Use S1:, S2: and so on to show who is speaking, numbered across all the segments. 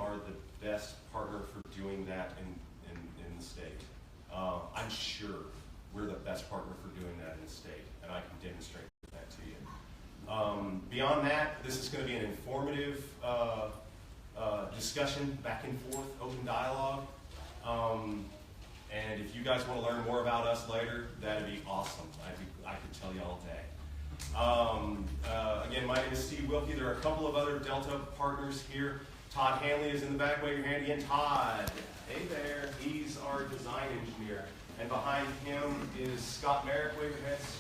S1: are the best partner for doing that in the state. I'm sure we're the best partner for doing that in the state, and I can demonstrate that to you. Beyond that, this is going to be an informative discussion, back and forth, open dialogue. And if you guys want to learn more about us later, that'd be awesome. I could tell you all day. Again, my name is Steve Wilke. There are a couple of other Delta partners here. Todd Hanley is in the back. Wave your hand again. Todd, hey there. He's our design engineer. And behind him is Scott Merrick. Wave your hands.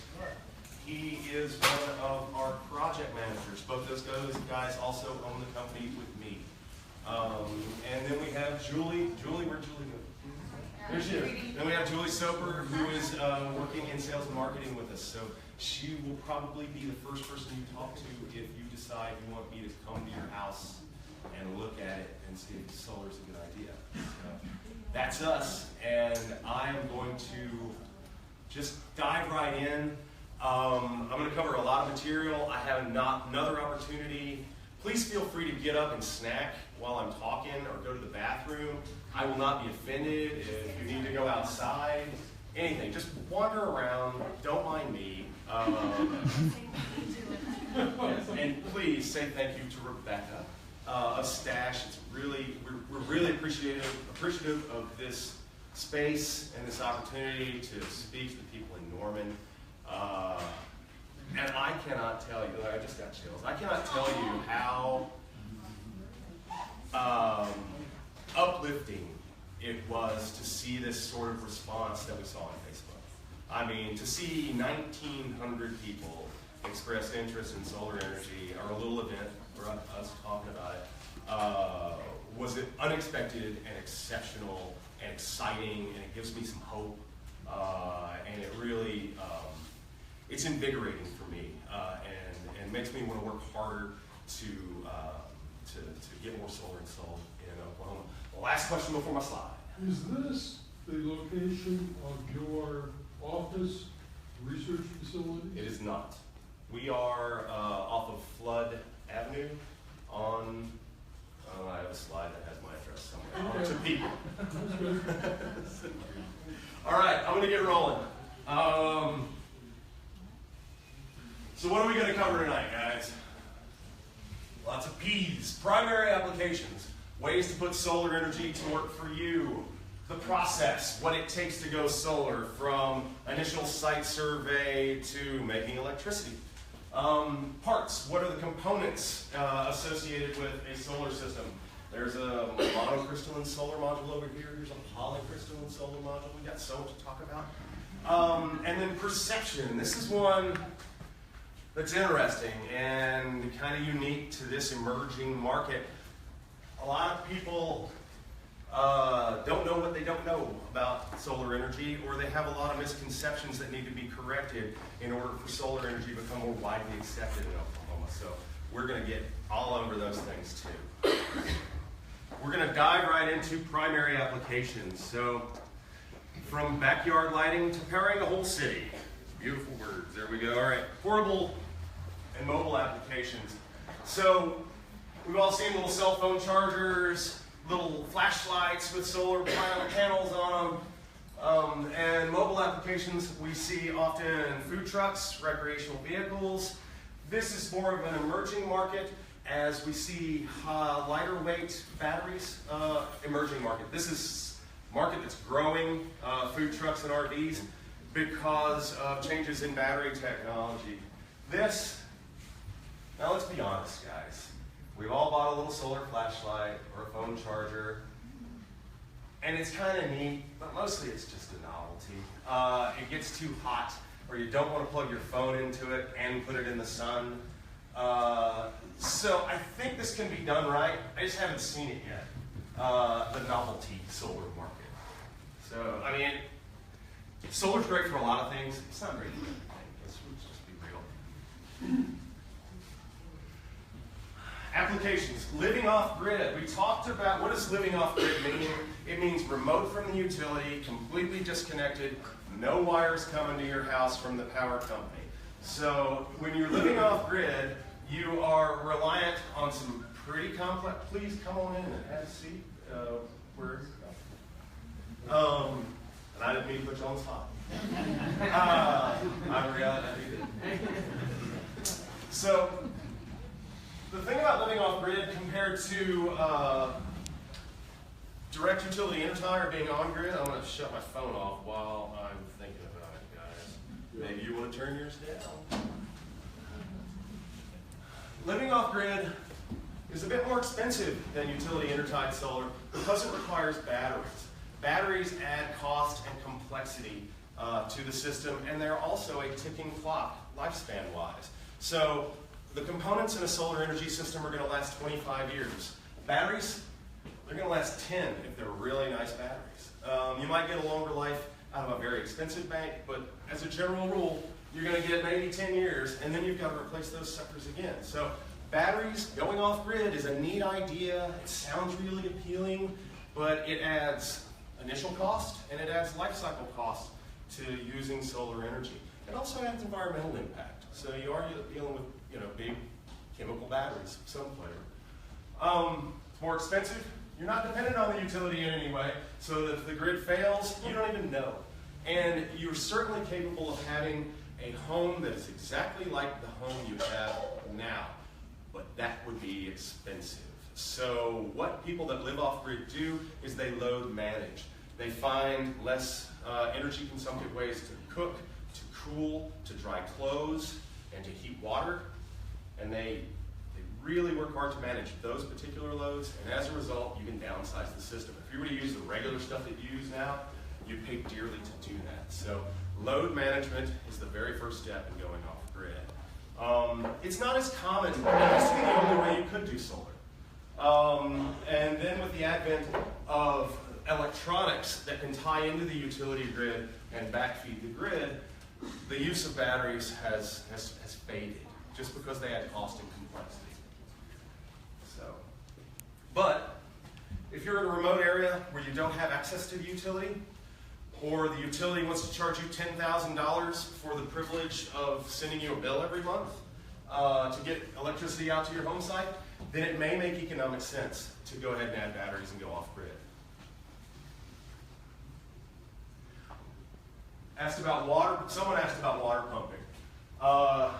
S1: He is one of our project managers. Both those guys also own the company with me. And then we have Julie. Julie, where'd Julie go? There she is. Then we have Julie Soper, who is working in sales and marketing with us. So she will probably be the first person you talk to if you decide you want me to come to your house and look at it and see if solar is a good idea. So that's us, and I am going to just dive right in. I'm going to cover a lot of material. I have another opportunity. Please feel free to get up and snack while I'm talking or go to the bathroom. I will not be offended if you need to go outside. Anything. Just wander around. Don't mind me. And please say thank you to Rebecca of Stash. It's really, we're really appreciative of this space and this opportunity to speak to the people in Norman. And I cannot tell you, I just got chills, I cannot tell you how uplifting it was to see this sort of response that we saw on Facebook. I mean, to see 1,900 people express interest in solar energy, our little event for us talking about it, was unexpected and exceptional and exciting, and it gives me some hope, and it really, it's invigorating for me, and makes me want to work harder to get more solar installed in Oklahoma. The last question before my slide.
S2: Is this the location of your office research facility?
S1: It is not. We are off of Flood Avenue on, I have a slide that has my address somewhere.
S2: Okay.
S1: To people. All right, I'm going to get rolling. So what are we going to cover tonight, guys? Lots of P's. Primary applications. Ways to put solar energy to work for you. The process, what it takes to go solar, from initial site survey to making electricity. Parts, what are the components associated with a solar system? There's a monocrystalline solar module over here. Here's a polycrystalline solar module. We've got so much to talk about. And then perception. This is one that's interesting and kind of unique to this emerging market. A lot of people don't know what they don't know about solar energy, or they have a lot of misconceptions that need to be corrected in order for solar energy to become more widely accepted in Oklahoma. So we're going to get all over those things too. We're going to dive right into primary applications. So from backyard lighting to powering the whole city. Beautiful words. There we go. All right. Portable and mobile applications. So we've all seen little cell phone chargers, little flashlights with solar panels on them, and mobile applications we see often in food trucks, recreational vehicles. This is more of an emerging market as we see lighter weight batteries, emerging market. This is a market that's growing, food trucks and RVs, because of changes in battery technology. Now let's be honest, guys. We've all bought a little solar flashlight or a phone charger, and it's kind of neat, but mostly it's just a novelty. It gets too hot, or you don't want to plug your phone into it and put it in the sun. So I think this can be done right. I just haven't seen it yet. The novelty solar market. So, I mean, solar's great for a lot of things. It's not great for everything. Let's just be real. Applications, living off grid. We talked about, what does living off grid mean? It means remote from the utility, completely disconnected, no wires coming to your house from the power company. So when you're living off grid, you are reliant on some pretty complex. Please come on in and have a seat. Where is it? And I didn't mean to put you on the spot. I forgot that you did. So, the thing about living off grid compared to direct utility intertie or being on grid, I'm going to shut my phone off while I'm thinking about it, guys. Maybe you want to turn yours down. Living off grid is a bit more expensive than utility intertied solar because it requires batteries. Batteries add cost and complexity to the system, and they're also a ticking clock lifespan-wise. So the components in a solar energy system are going to last 25 years. Batteries, they're going to last 10 if they're really nice batteries. You might get a longer life out of a very expensive bank, but as a general rule, you're going to get maybe 10 years, and then you've got to replace those suckers again. So batteries going off grid is a neat idea. It sounds really appealing, but it adds initial cost and it adds life cycle cost to using solar energy. It also adds environmental impact. So you are dealing with big chemical batteries of some flavor. It's more expensive. You're not dependent on the utility in any way, so that if the grid fails, you don't even know. And you're certainly capable of having a home that is exactly like the home you have now, but that would be expensive. So what people that live off grid do is they load manage. They find less energy consumptive ways to cook, to cool, to dry clothes, and to heat water. And they really work hard to manage those particular loads, and as a result, you can downsize the system. If you were to use the regular stuff that you use now, you'd pay dearly to do that. So load management is the very first step in going off grid. It's not as common. It used to be the only way you could do solar. And then with the advent of electronics that can tie into the utility grid and backfeed the grid, the use of batteries has faded just because they add cost and complexity. But if you're in a remote area where you don't have access to the utility, or the utility wants to charge you $10,000 for the privilege of sending you a bill every month to get electricity out to your home site, then it may make economic sense to go ahead and add batteries and go off grid. Someone asked about water pumping.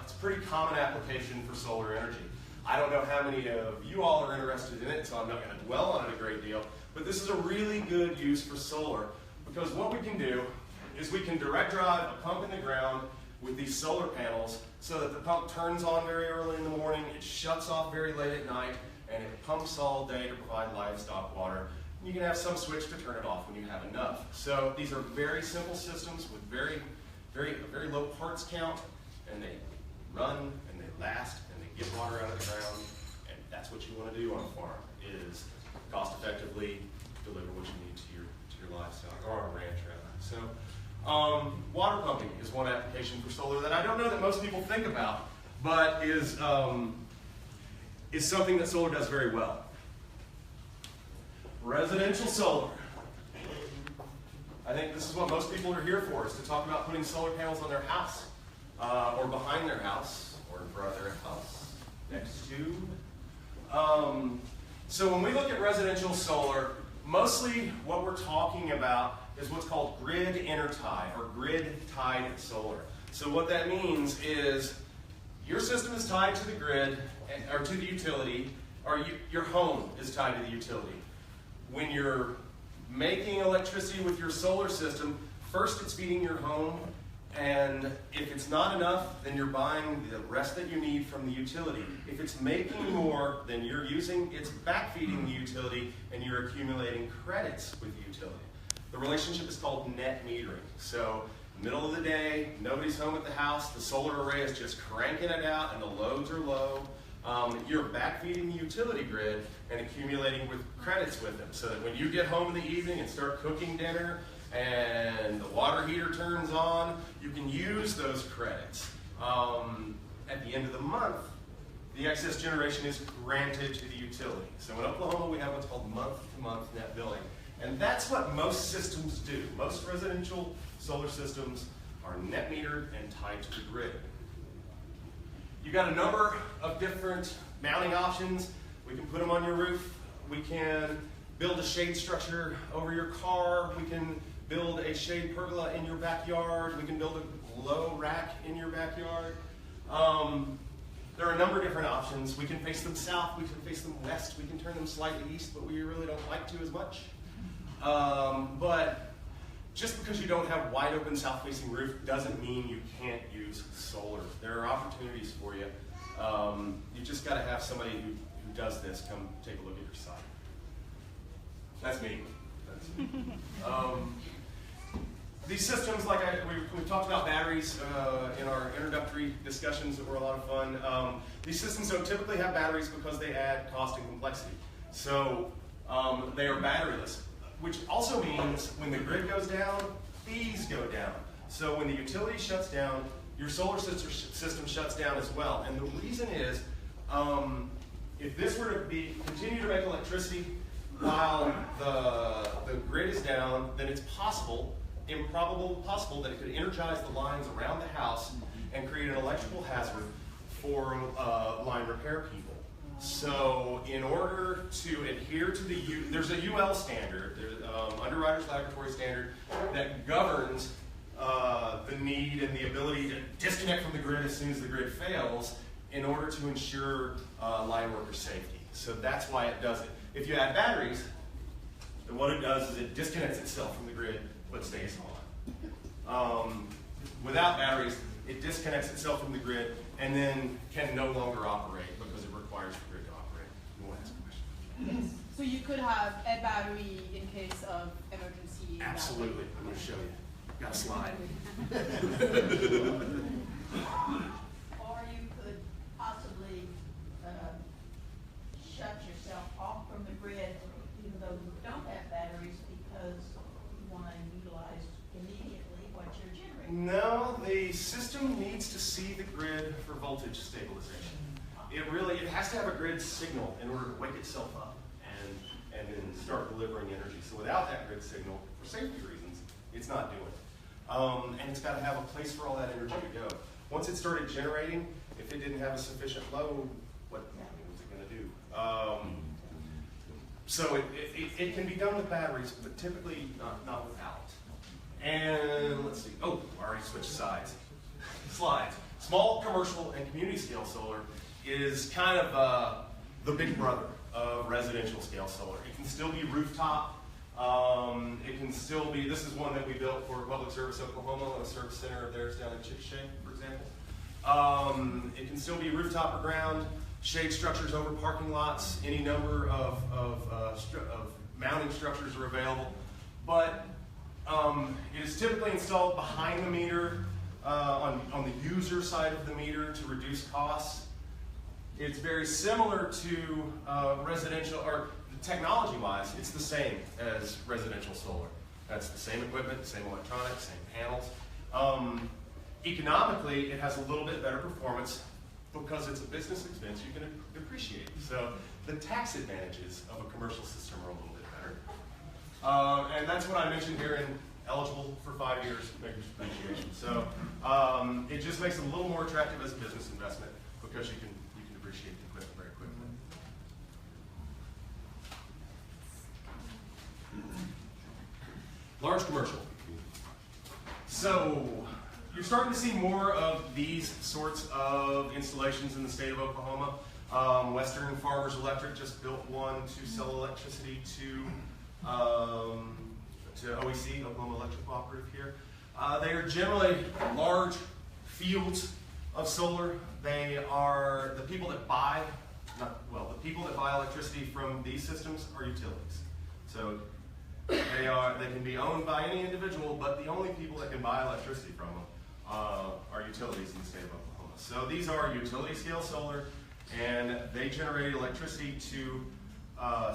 S1: It's a pretty common application for solar energy. I don't know how many of you all are interested in it, so I'm not going to dwell on it a great deal, but this is a really good use for solar, because what we can do is we can direct drive a pump in the ground with these solar panels so that the pump turns on very early in the morning, it shuts off very late at night, and it pumps all day to provide livestock water. You can have some switch to turn it off when you have enough. So these are very simple systems with very low parts count, and they run and they last and they get water out of the ground, and that's what you want to do on a farm, is cost effectively deliver what you need to your livestock, or a ranch rather. So water pumping is one application for solar that I don't know that most people think about, but is something that solar does very well. Residential solar. I think this is what most people are here for, is to talk about putting solar panels on their house, or behind their house, or in front of their house, next to. So when we look at residential solar, mostly what we're talking about is what's called grid intertie, or grid-tied solar. So what that means is your system is tied to the grid, or to the utility, or your home is tied to the utility. When you're making electricity with your solar system, first it's feeding your home, and if it's not enough, then you're buying the rest that you need from the utility. If it's making more than you're using, it's backfeeding the utility, and you're accumulating credits with the utility. The relationship is called net metering. So, middle of the day, nobody's home at the house, the solar array is just cranking it out, and the loads are low. You're backfeeding the utility grid and accumulating with credits with them, so that when you get home in the evening and start cooking dinner and the water heater turns on, you can use those credits. At the end of the month, the excess generation is granted to the utility. So in Oklahoma, we have what's called month-to-month net billing. And that's what most systems do. Most residential solar systems are net metered and tied to the grid. You've got a number of different mounting options. We can put them on your roof. We can build a shade structure over your car. We can build a shade pergola in your backyard. We can build a glow rack in your backyard. There are a number of different options. We can face them south, we can face them west, we can turn them slightly east, but we really don't like to as much. But just because you don't have wide open south-facing roof doesn't mean you can't use solar. There are opportunities for you. You just got to have somebody who does this come take a look at your site. That's me. These systems, like we talked about batteries in our introductory discussions that were a lot of fun. These systems don't typically have batteries because they add cost and complexity. So they are batteryless, which also means when the grid goes down, fees go down. So when the utility shuts down, your solar system shuts down as well. And the reason is, if this were to continue to make electricity while the grid is down, then it's improbable that it could energize the lines around the house and create an electrical hazard for line repair people. So in order to adhere to there's a UL standard, Underwriters Laboratory standard, that governs the need and the ability to disconnect from the grid as soon as the grid fails in order to ensure line worker safety. So that's why it does it. If you add batteries, then what it does is it disconnects itself from the grid but stays on. Without batteries, it disconnects itself from the grid and then can no longer operate because it requires the grid to operate. You want to ask a question?
S3: Yes. So you could have a battery in case of emergency.
S1: Absolutely. I'm going to show you. Got a slide.
S4: Or you could possibly shut yourself off from the grid even though you don't have batteries because you want to utilize immediately what you're generating.
S1: No, the system needs to see the grid for voltage stabilization. It has to have a grid signal in order to wake itself up and then start delivering energy. So without that grid signal, for safety reasons, it's not doing it. And it's got to have a place for all that energy to go. Once it started generating, if it didn't have a sufficient load, what was it going to do? So it can be done with batteries, but typically not without. And let's see. Oh, I already switched slides. Small commercial and community scale solar is kind of the big brother of residential scale solar. It can still be rooftop. It can still be, this is one that we built for Public Service Oklahoma, a service center of theirs down in Chickasha, for example. It can still be rooftop or ground, shade structures over parking lots, any number of mounting structures are available. But it is typically installed behind the meter, on the user side of the meter to reduce costs. It's very similar to residential, or technology-wise, it's the same as residential solar. That's the same equipment, same electronics, same panels. Economically, it has a little bit better performance because it's a business expense you can depreciate. So the tax advantages of a commercial system are a little bit better. And that's what I mentioned here in eligible for 5 years maker's depreciation. So it just makes it a little more attractive as a business investment because you can depreciate the equipment very quickly. Large commercial. So you're starting to see more of these sorts of installations in the state of Oklahoma. Western Farmers Electric just built one to sell electricity to OEC, Oklahoma Electric Cooperative here. They are generally large fields of solar. They are the people that buy, the people that buy electricity from these systems are utilities. So they can be owned by any individual, but the only people that can buy electricity from them are utilities in the state of Oklahoma. So these are utility scale solar, and they generate electricity to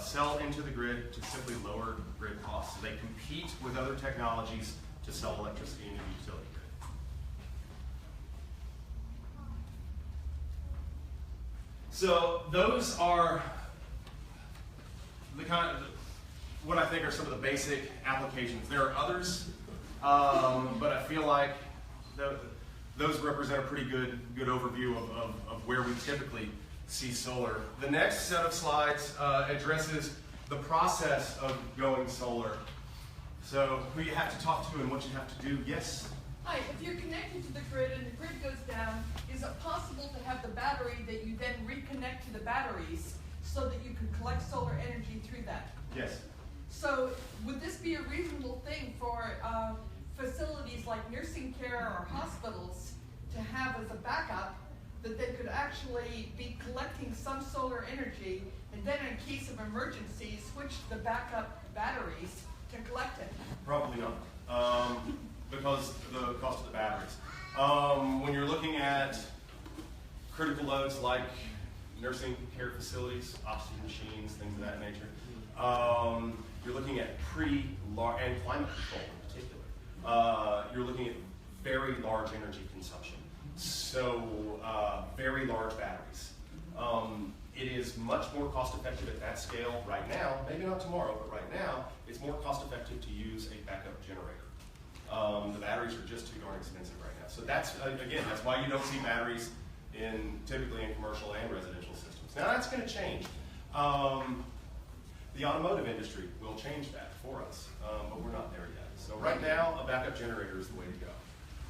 S1: sell into the grid to simply lower grid costs. So they compete with other technologies to sell electricity into the utility grid. So those are the kind of what I think are some of the basic applications. There are others, but I feel like those represent a pretty good overview of where we typically see solar. The next set of slides addresses the process of going solar. So who you have to talk to and what you have to do. Yes?
S5: Hi, if you're connected to the grid and the grid goes down, is it possible to have the battery that you then reconnect to the batteries so that you can collect solar energy through that?
S1: Yes.
S5: So would this be a reasonable thing for facilities like nursing care or hospitals to have as a backup, that they could actually be collecting some solar energy and then in case of emergency switch to the backup batteries to collect it?
S1: Probably not, because of the cost of the batteries. When you're looking at critical loads like nursing care facilities, oxygen machines, things of that nature, you're looking at pretty large, and climate control in particular, you're looking at very large energy consumption. So very large batteries. It is much more cost effective at that scale right now, maybe not tomorrow, but right now, it's more cost effective to use a backup generator. The batteries are just too darn expensive right now. So that's, again, that's why you don't see batteries typically in commercial and residential systems. Now that's going to change. The automotive industry will change that for us, but we're not there yet. So right now, a backup generator is the way to go.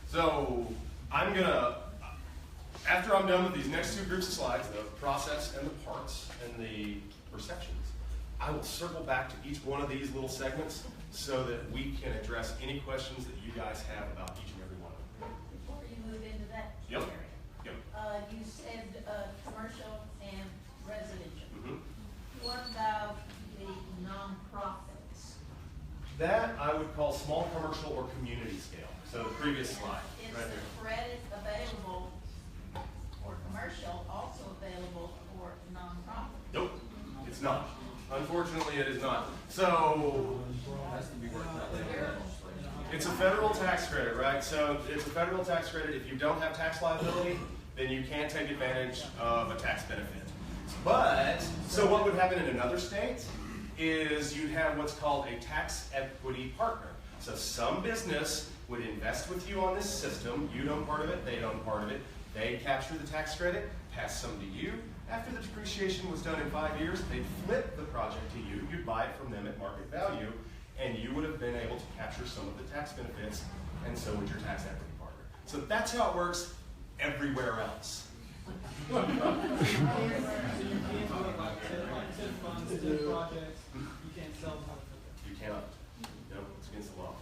S1: So I'm going to, after I'm done with these next two groups of slides, the process and the parts and the perceptions, I will circle back to each one of these little segments so that we can address any questions that you guys have about each and every one of them.
S4: Before you move into that
S1: Yep.
S4: area,
S1: Yep.
S4: you said commercial and residential.
S1: Mm-hmm.
S4: What about the nonprofits?
S1: That I would call small commercial or community scale. So the previous slide,
S4: Is
S1: right
S4: the
S1: here.
S4: credit available for commercial also available for nonprofit?
S1: Nope, it's not. Unfortunately, it is not. So it's a federal tax credit, right? So it's a federal tax credit. If you don't have tax liability, then you can't take advantage of a tax benefit. But, so what would happen in another state is you'd have what's called a tax equity partner. So some business would invest with you on this system. You'd own part of it, they'd own part of it. They'd capture the tax credit, pass some to you. After the depreciation was done in 5 years, they'd flip the project to you. You'd buy it from them at market value, and you would have been able to capture some of the tax benefits, and so would your tax equity partner. So that's how it works everywhere else.
S6: So you can't do like TIF funds, TIF projects, you can't sell them.
S1: You cannot. Nope, it's against the law.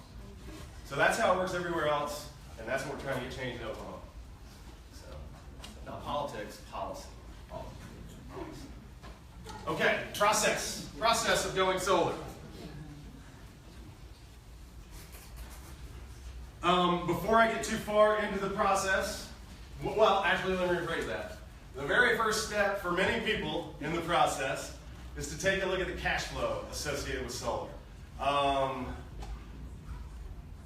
S1: So that's how it works everywhere else, and that's what we're trying to get changed in Oklahoma. So, not politics, policy. Okay, process of going solar. Before I get too far into the process, well, actually, let me rephrase that. The very first step for many people in the process is to take a look at the cash flow associated with solar. I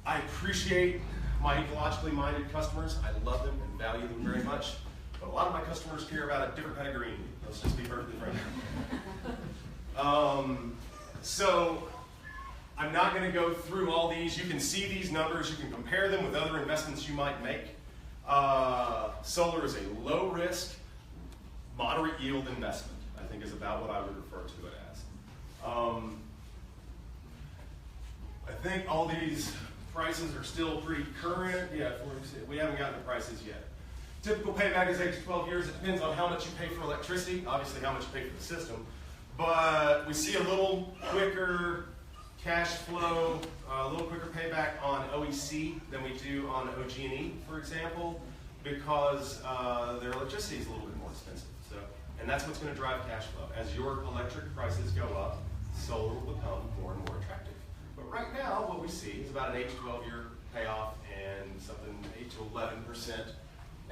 S1: appreciate my ecologically minded customers. I love them and value them very much. But a lot of my customers care about a different kind of green. Let's just be perfectly frank. So I'm not going to go through all these. You can see these numbers. You can compare them with other investments you might make. Solar is a low risk, moderate yield investment, I think is about what I would refer to it as. I think all these prices are still pretty current. Yeah, we haven't gotten the prices yet. Typical payback is 8 to 12 years. It depends on how much you pay for electricity, obviously how much you pay for the system. But we see a little quicker cash flow, a little quicker payback on OEC than we do on OG&E, for example, because their electricity is a little bit more expensive. So, and that's what's going to drive cash flow. As your electric prices go up, solar will become more and more attractive. But right now, what we see is about an 8 to 12 year payoff and something 8 to 11%.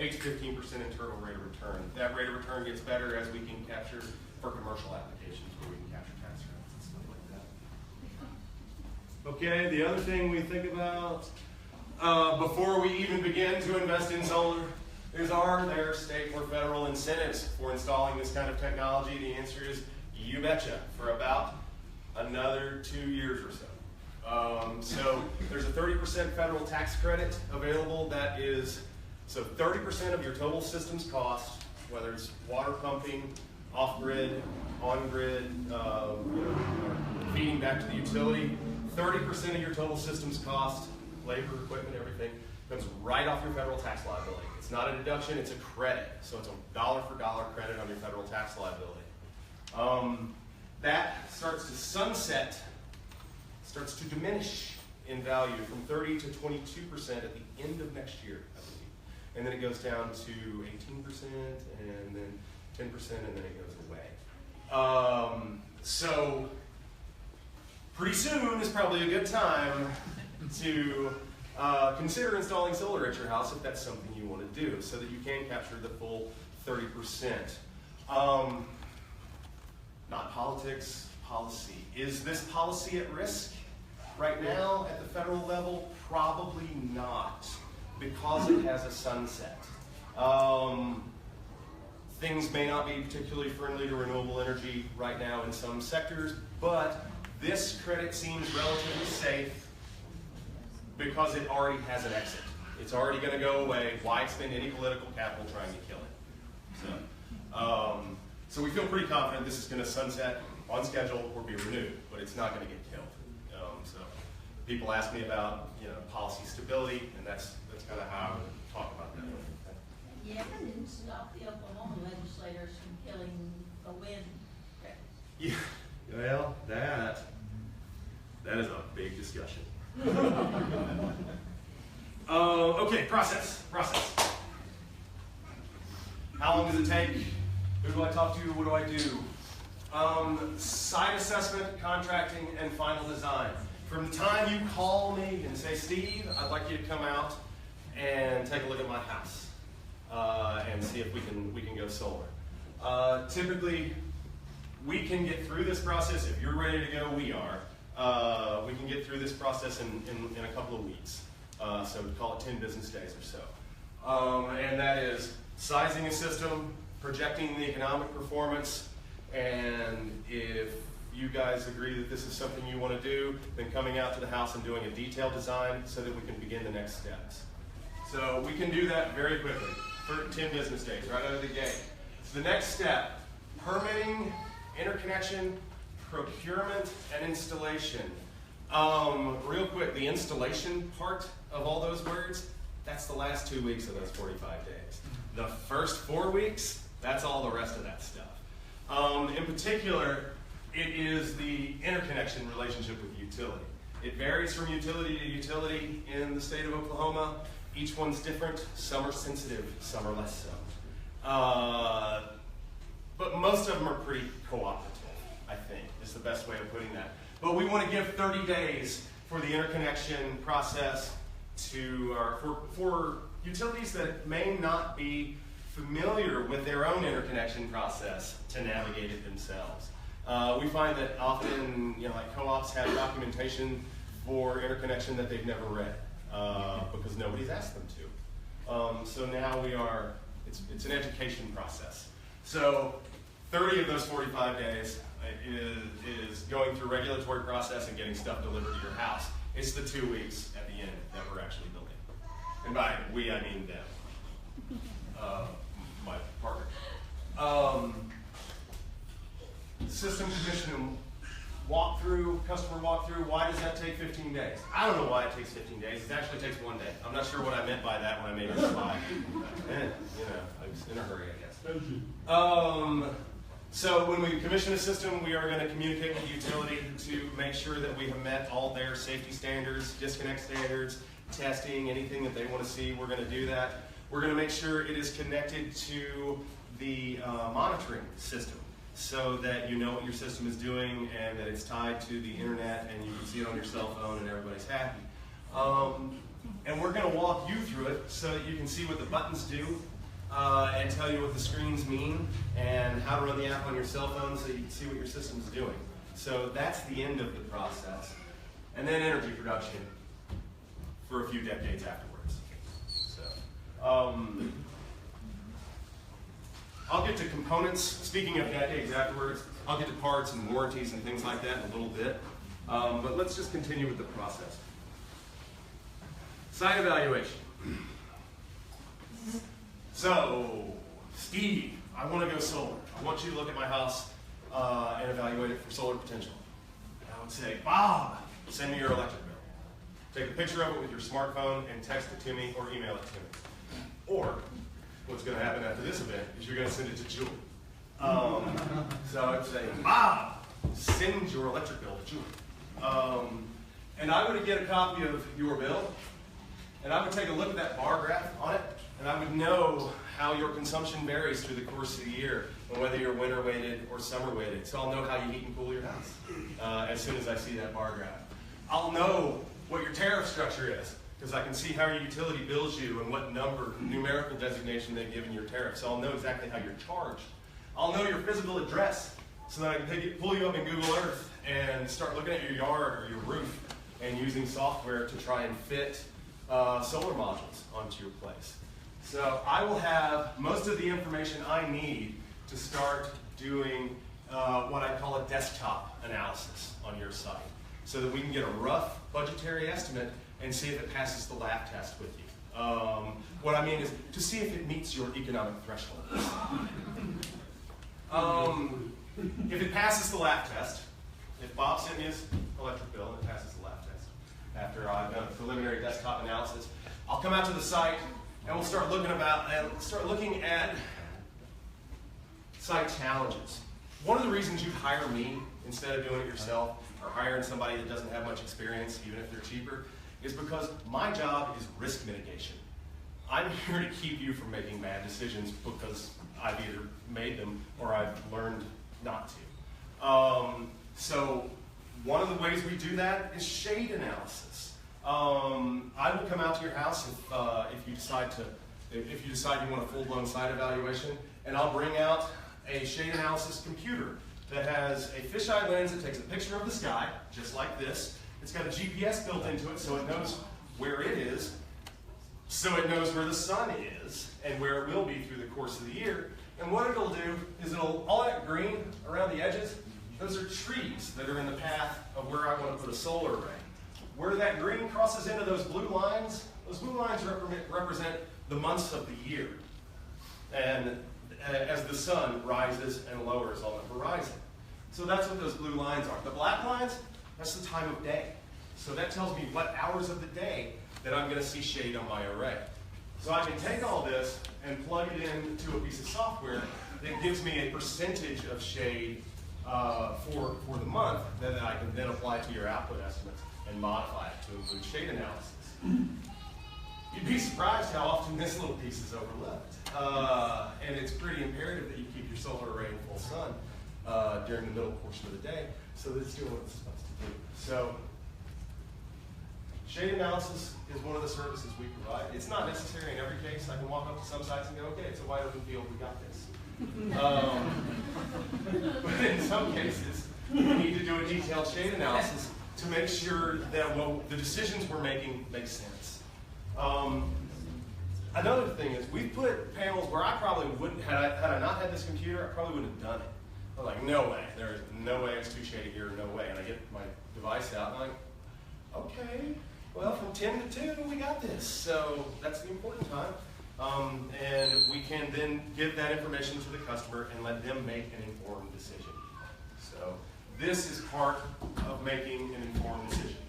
S1: 8 to 15% internal rate of return. That rate of return gets better as we can capture for commercial applications where we can capture tax credits and stuff like that. Okay, the other thing we think about before we even begin to invest in solar is, are there state or federal incentives for installing this kind of technology? The answer is you betcha, for about another 2 years or so. So there's a 30% federal tax credit available that is, so 30% of your total system's cost whether it's water pumping, off-grid, on-grid, or feeding back to the utility, 30% of your total systems cost, labor, equipment, everything, comes right off your federal tax liability. It's not a deduction, it's a credit. So it's a dollar for dollar credit on your federal tax liability. That starts to sunset, starts to diminish in value from 30 to 22% at the end of next year, I believe. And then it goes down to 18%, and then 10%, and then it goes away. So pretty soon is probably a good time to consider installing solar at your house if that's something you want to do, so that you can capture the full 30%. Not politics, policy. Is this policy at risk right now at the federal level? Probably not, because it has a sunset. Things may not be particularly friendly to renewable energy right now in some sectors, but this credit seems relatively safe because it already has an exit. It's already going to go away. Why expend any political capital trying to kill it? So we feel pretty confident this is going to sunset on schedule or be renewed, but it's not going to get killed. So people ask me about policy stability, and that's kind of how I would talk about that.
S4: Yeah, it didn't stop the Oklahoma legislators from killing the wind.
S1: Yeah, well, that is a big discussion. Okay, process. How long does it take? Who do I talk to? What do I do? Site assessment, contracting, and final design. From the time you call me and say, Steve, I'd like you to come out and take a look at my house and see if we can go solar. Typically, we can get through this process. If you're ready to go, we are. We can get through this process in a couple of weeks. So we call it 10 business days or so. And that is sizing a system, projecting the economic performance, and if you guys agree that this is something you want to do, then coming out to the house and doing a detailed design so that we can begin the next steps. So we can do that very quickly, for 10 business days, right out of the gate. The next step, permitting, interconnection, procurement, and installation. Real quick, the installation part of all those words, that's the last 2 weeks of those 45 days. The first 4 weeks, that's all the rest of that stuff. In particular, it is the interconnection relationship with utility. It varies from utility to utility in the state of Oklahoma. Each one's different. Some are sensitive, some are less so. But most of them are pretty cooperative, I think, is the best way of putting that. But we want to give 30 days for the interconnection process for utilities that may not be familiar with their own interconnection process to navigate it themselves. We find that often, like co-ops have documentation for interconnection that they've never read because nobody's asked them to. So now it's an education process. So 30 of those 45 days is going through regulatory process and getting stuff delivered to your house. It's the 2 weeks at the end that we're actually building. And by we, I mean them. My partner. System commission walkthrough, customer walkthrough, why does that take 15 days? I don't know why it takes 15 days. It actually takes 1 day. I'm not sure what I meant by that when I made this slide. I was in a hurry, I guess. So when we commission a system, we are going to communicate with the utility to make sure that we have met all their safety standards, disconnect standards, testing, anything that they want to see, we're going to do that. We're going to make sure it is connected to the monitoring system so that you know what your system is doing and that it's tied to the internet and you can see it on your cell phone and everybody's happy. And we're going to walk you through it so that you can see what the buttons do and tell you what the screens mean and how to run the app on your cell phone so you can see what your system's doing. So that's the end of the process. And then energy production for a few decades afterwards. So, I'll get to components. Speaking of decades afterwards, I'll get to parts and warranties and things like that in a little bit. But let's just continue with the process. Site evaluation. So, Steve, I want to go solar. I want you to look at my house and evaluate it for solar potential. And I would say, Bob, send me your electric bill. Take a picture of it with your smartphone and text it to me or email it to me. Or, what's going to happen after this event is you're going to send it to Julie. So I'd say, Bob, send your electric bill to Julie. And I would get a copy of your bill, and I would take a look at that bar graph on it, and I would know how your consumption varies through the course of the year, and whether you're winter weighted or summer weighted. So I'll know how you heat and cool your house as soon as I see that bar graph. I'll know what your tariff structure is, because I can see how your utility bills you and what numerical designation they've given your tariff. So I'll know exactly how you're charged. I'll know your physical address, so that I can pull you up in Google Earth and start looking at your yard or your roof and using software to try and fit solar modules onto your place. So I will have most of the information I need to start doing what I call a desktop analysis on your site, so that we can get a rough budgetary estimate and see if it passes the lab test with you. What I mean is to see if it meets your economic threshold. If it passes the lab test, if Bob sent me his electric bill and it passes the lab test, after I've done a preliminary desktop analysis, I'll come out to the site and we'll start looking at site challenges. One of the reasons you hire me instead of doing it yourself or hiring somebody that doesn't have much experience, even if they're cheaper, is because my job is risk mitigation. I'm here to keep you from making bad decisions because I've either made them or I've learned not to. So one of the ways we do that is shade analysis. I will come out to your house if you decide you want a full-blown site evaluation, and I'll bring out a shade analysis computer that has a fisheye lens that takes a picture of the sky, just like this. It's got a GPS built into it, so it knows where it is, so it knows where the sun is and where it will be through the course of the year. And what it'll do is all that green around the edges, those are trees that are in the path of where I want to put a solar array. Where that green crosses into those blue lines represent the months of the year. And as the sun rises and lowers on the horizon. So that's what those blue lines are. The black lines, that's the time of day. So that tells me what hours of the day that I'm going to see shade on my array. So I can take all this and plug it into a piece of software that gives me a percentage of shade for the month that I can then apply to your output estimates and modify it to include shade analysis. You'd be surprised how often this little piece is overlooked. And it's pretty imperative that you keep your solar array in full sun during the middle portion of the day so that it's doing what it's supposed to do. So shade analysis is one of the services we provide. It's not necessary in every case. I can walk up to some sites and go, okay, it's a wide open field, we got this. But in some cases, we need to do a detailed shade analysis to make sure that the decisions we're making make sense. Another thing is we've put panels where I probably wouldn't, had I not had this computer, I probably wouldn't have done it. I'm like, no way, there's no way it's too shady here, no way. And I get my device out and I'm like, okay, well, from 10 to 2, we got this. So that's the important time. And we can then give that information to the customer and let them make an informed decision. So this is part of making an informed decision.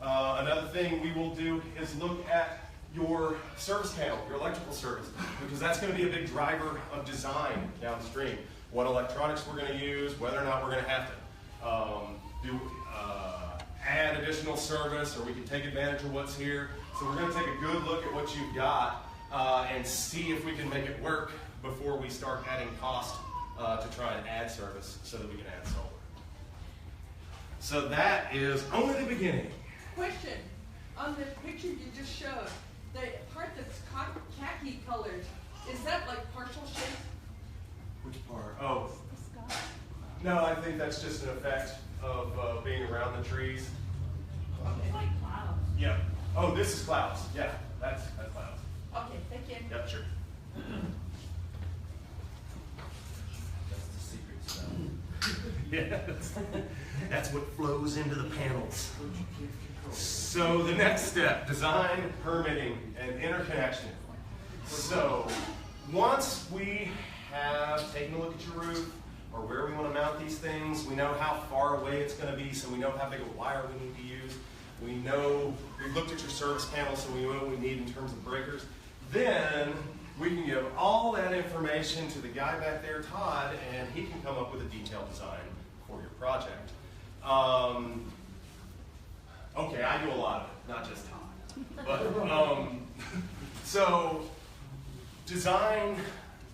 S1: Another thing we will do is look at your service panel, your electrical service, because that's going to be a big driver of design downstream. What electronics we're going to use, whether or not we're going to have to add additional service, or we can take advantage of what's here. So we're going to take a good look at what you've got and see if we can make it work before we start adding cost to try and add service so that we can add solar. So that is only the beginning.
S5: Question, on the picture you just showed, the part that's khaki colored, is that like partial shade?
S1: Which part? Oh. No, I think that's just an effect of being around the trees.
S4: It's like clouds.
S1: Yeah. Oh, this is clouds. Yeah, that's clouds.
S5: Okay, thank you.
S1: Yep, sure.
S7: That's the secret stuff.
S1: Yeah, that's what flows into the panels. So the next step, design, permitting, and interconnection. So once we have taken a look at your roof or where we want to mount these things. We know how far away it's going to be, so we know how big a wire we need to use. We know, we've looked at your service panel, so we know what we need in terms of breakers. Then we can give all that information to the guy back there, Todd, and he can come up with a detailed design for your project. Okay, I do a lot of it, not just Todd. But, so design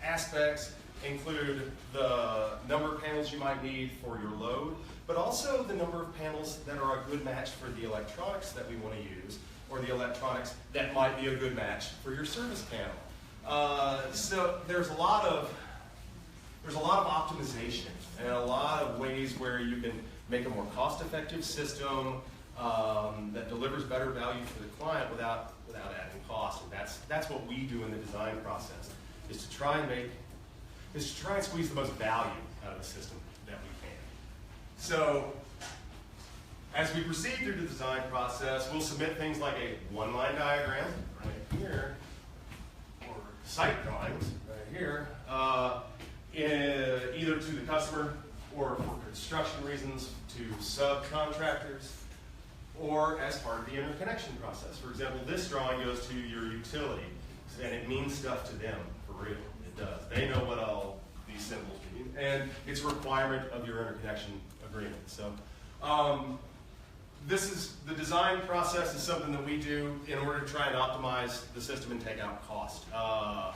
S1: aspects include the number of panels you might need for your load, but also the number of panels that are a good match for the electronics that we want to use, or the electronics that might be a good match for your service panel. So there's a lot of optimization and a lot of ways where you can make a more cost-effective system that delivers better value for the client without adding cost. And that's what we do in the design process, is to try and squeeze the most value out of the system that we can. So as we proceed through the design process, we'll submit things like a one-line diagram right here, or site drawings right here, either to the customer or for construction reasons to subcontractors, or as part of the interconnection process. For example, this drawing goes to your utility, and it means stuff to them, for real. It does. They know what all these symbols mean, and it's a requirement of your interconnection agreement. So the design process is something that we do in order to try and optimize the system and take out cost. I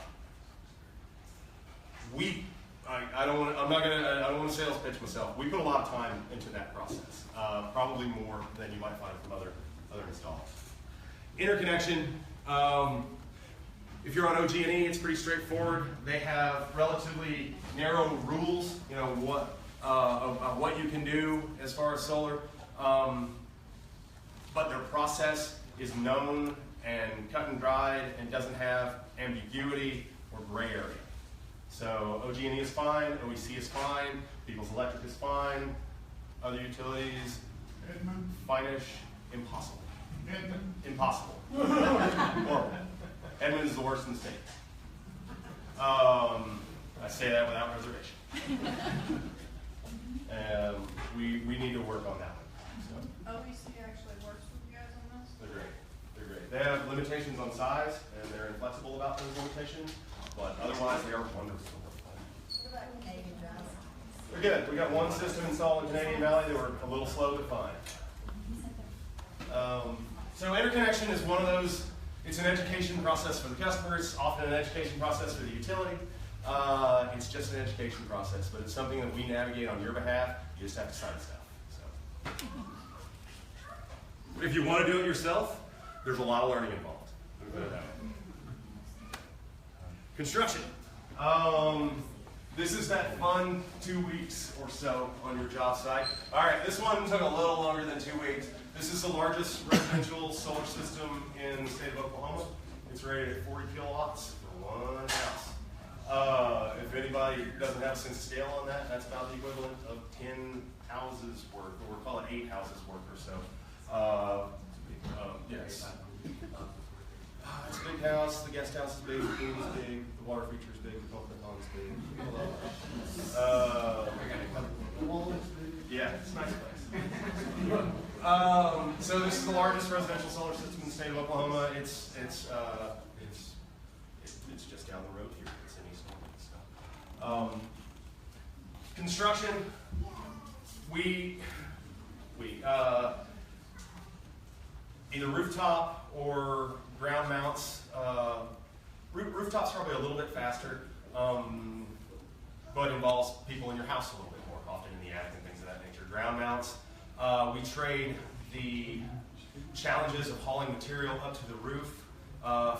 S1: don't want to sales pitch myself. We put a lot of time into that process, probably more than you might find from other installers. Interconnection. If you're on OG&E, it's pretty straightforward. They have relatively narrow rules, of what you can do as far as solar, but their process is known and cut and dried and doesn't have ambiguity or gray area. So OG&E is fine, OEC is fine, People's Electric is fine, other utilities, fine-ish, impossible. Impossible. Horrible. Edmund is the worst in the state. I say that without reservation. We need to work on that one. So.
S3: OEC actually works with you guys on this?
S1: They're great. They're great. They have limitations on size, and they're inflexible about those limitations, but otherwise they are wonderful to work with.
S4: What about Canadian Valley?
S1: They're good. We got one system installed in Canadian Valley. They were a little slow to find. So interconnection is one of those. It's an education process for the customer. It's often an education process for the utility. It's just an education process, but it's something that we navigate on your behalf. You just have to sign stuff. So, if you want to do it yourself, there's a lot of learning involved. Let me put it that way. Construction. This is that fun 2 weeks or so on your job site. All right, this one took a little longer than 2 weeks. This is the largest residential solar system in the state of Oklahoma. It's rated at 40 kilowatts for one house. If anybody doesn't have a sense of scale on that, that's about the equivalent of 10 houses worth, or we'll call it 8 houses worth or so. Yes. It's a big house. The guest house is big. The pool is big. The water feature is big. The coconut pond is big. Yeah, it's a nice place. So this is the largest residential solar system in the state of Oklahoma. It's just down the road here. It's in East Norman. So, construction. We either rooftop or ground mounts. Rooftop's probably a little bit faster, but involves people in your house a little bit more, often in the attic and things of that nature. Ground mounts, we trade the challenges of hauling material up to the roof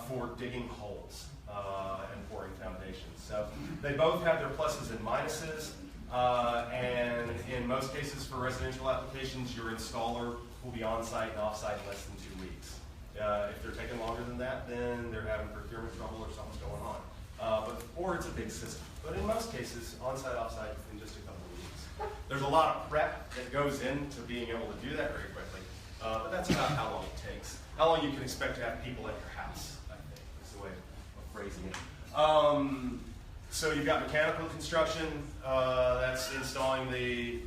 S1: for digging holes and pouring foundations. So they both have their pluses and minuses, and in most cases for residential applications, your installer will be on-site and off-site in less than 2 weeks. If they're taking longer than that, then they're having procurement trouble or something's going on. Or it's a big system. But in most cases, on-site, off-site in just a couple of weeks. There's a lot of prep that goes into being able to do that very quickly. But that's about how long it takes. How long you can expect to have people at your house, I think, is the way of phrasing it. So you've got mechanical construction, that's installing the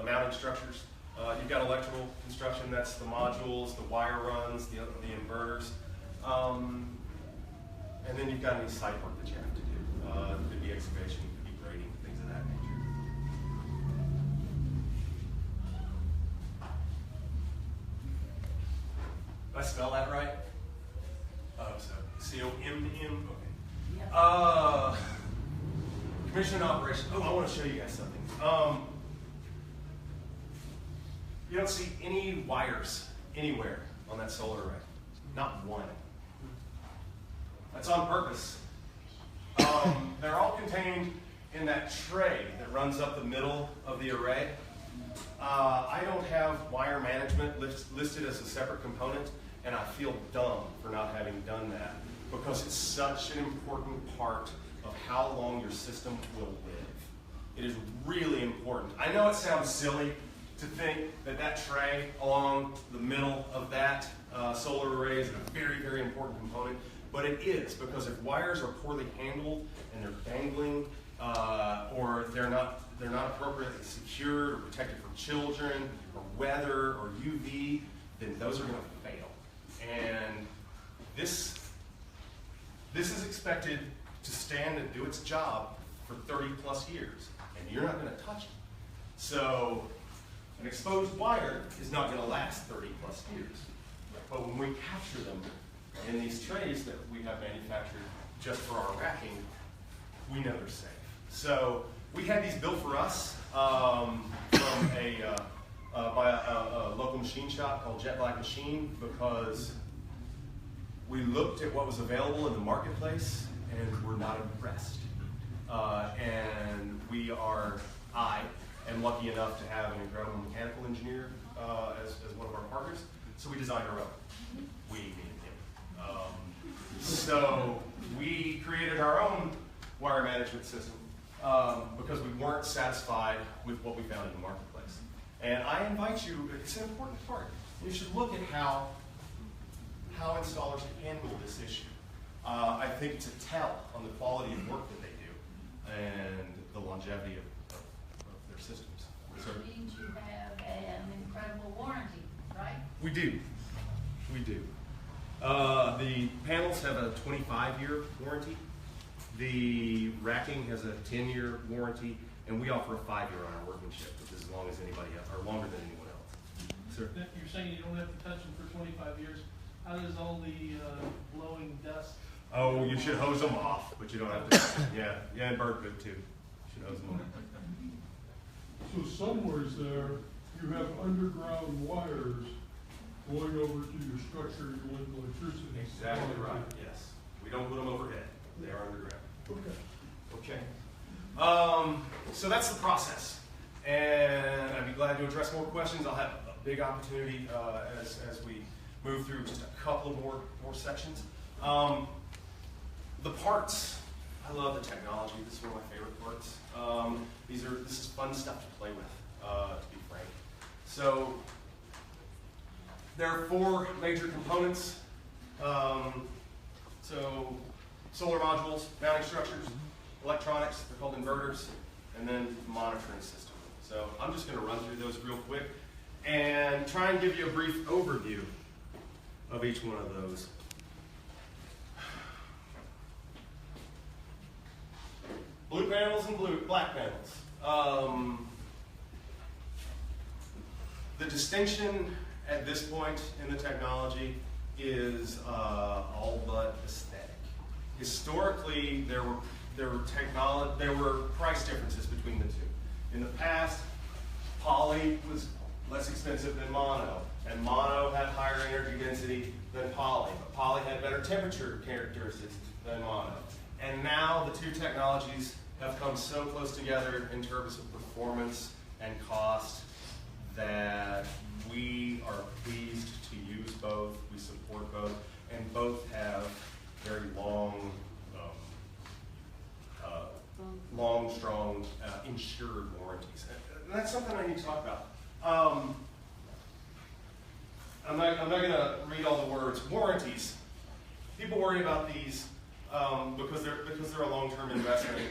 S1: mounting structures. You've got electrical construction, that's the modules, the wire runs, the inverters. And then you've got any site work that you have to do. It could be excavation, it could be grading, things of that nature. Did I spell that right? Oh, so C-O-M-M? Okay. Commission and operation. Oh, I want to show you guys something. You don't see any wires anywhere on that solar array. Not one. That's on purpose. They're all contained in that tray that runs up the middle of the array. I don't have wire management listed as a separate component, and I feel dumb for not having done that because it's such an important part of how long your system will live. It is really important. I know it sounds silly to think that that tray along the middle of that solar array is a very, very important component, but it is, because if wires are poorly handled and they're dangling or they're not appropriately secured or protected from children or weather or UV, then those are going to fail. And this is expected to stand and do its job for 30 plus years, and you're not going to touch it. So an exposed wire is not going to last 30 plus years. But when we capture them in these trays that we have manufactured just for our racking, we know they're safe. So we had these built for us from by a local machine shop called Jet Black Machine, because we looked at what was available in the marketplace and we're not impressed. And I am lucky enough to have an incredible mechanical engineer as one of our partners. So we designed our own. We meaning him. So we created our own wire management system because we weren't satisfied with what we found in the marketplace. And I invite you, it's an important part. You should look at how installers handle this issue. I think it's a tell on the quality of work that they do and the longevity of their systems.
S4: Which means you have an incredible warranty, right?
S1: We do. We do. The panels have a 25-year warranty. The racking has a 10-year warranty, and we offer a 5-year on our workmanship, which is as long as anybody else, or longer than anyone else. Sir?
S6: You're saying you don't have to touch them for 25 years. How does all the blowing dust?
S1: Oh, you should hose them off, but you don't have to. Yeah, and bird good too. You should hose them off.
S2: So somewheres there, you have underground wires going over to your structure, your electricity.
S1: Exactly right. Yes, we don't put them overhead; they are underground. Okay. So that's the process, and I'd be glad to address more questions. I'll have a big opportunity as we move through just a couple of more sections. The parts, I love the technology. This is one of my favorite parts. This is fun stuff to play with, to be frank. So there are 4 major components. So solar modules, mounting structures, electronics, they're called inverters, and then monitoring system. So I'm just going to run through those real quick and try and give you a brief overview of each one of those. Blue panels and black panels. The distinction at this point in the technology is all but aesthetic. Historically, there were price differences between the two. In the past, poly was less expensive than mono, and mono had higher energy density than poly, but poly had better temperature characteristics than mono. And now the two technologies have come so close together in terms of performance and cost that we are pleased to use both, we support both, and both have very long, strong, insured warranties. And that's something I need to talk about. I'm not going to read all the words. Warranties. People worry about these because they're a long-term investment,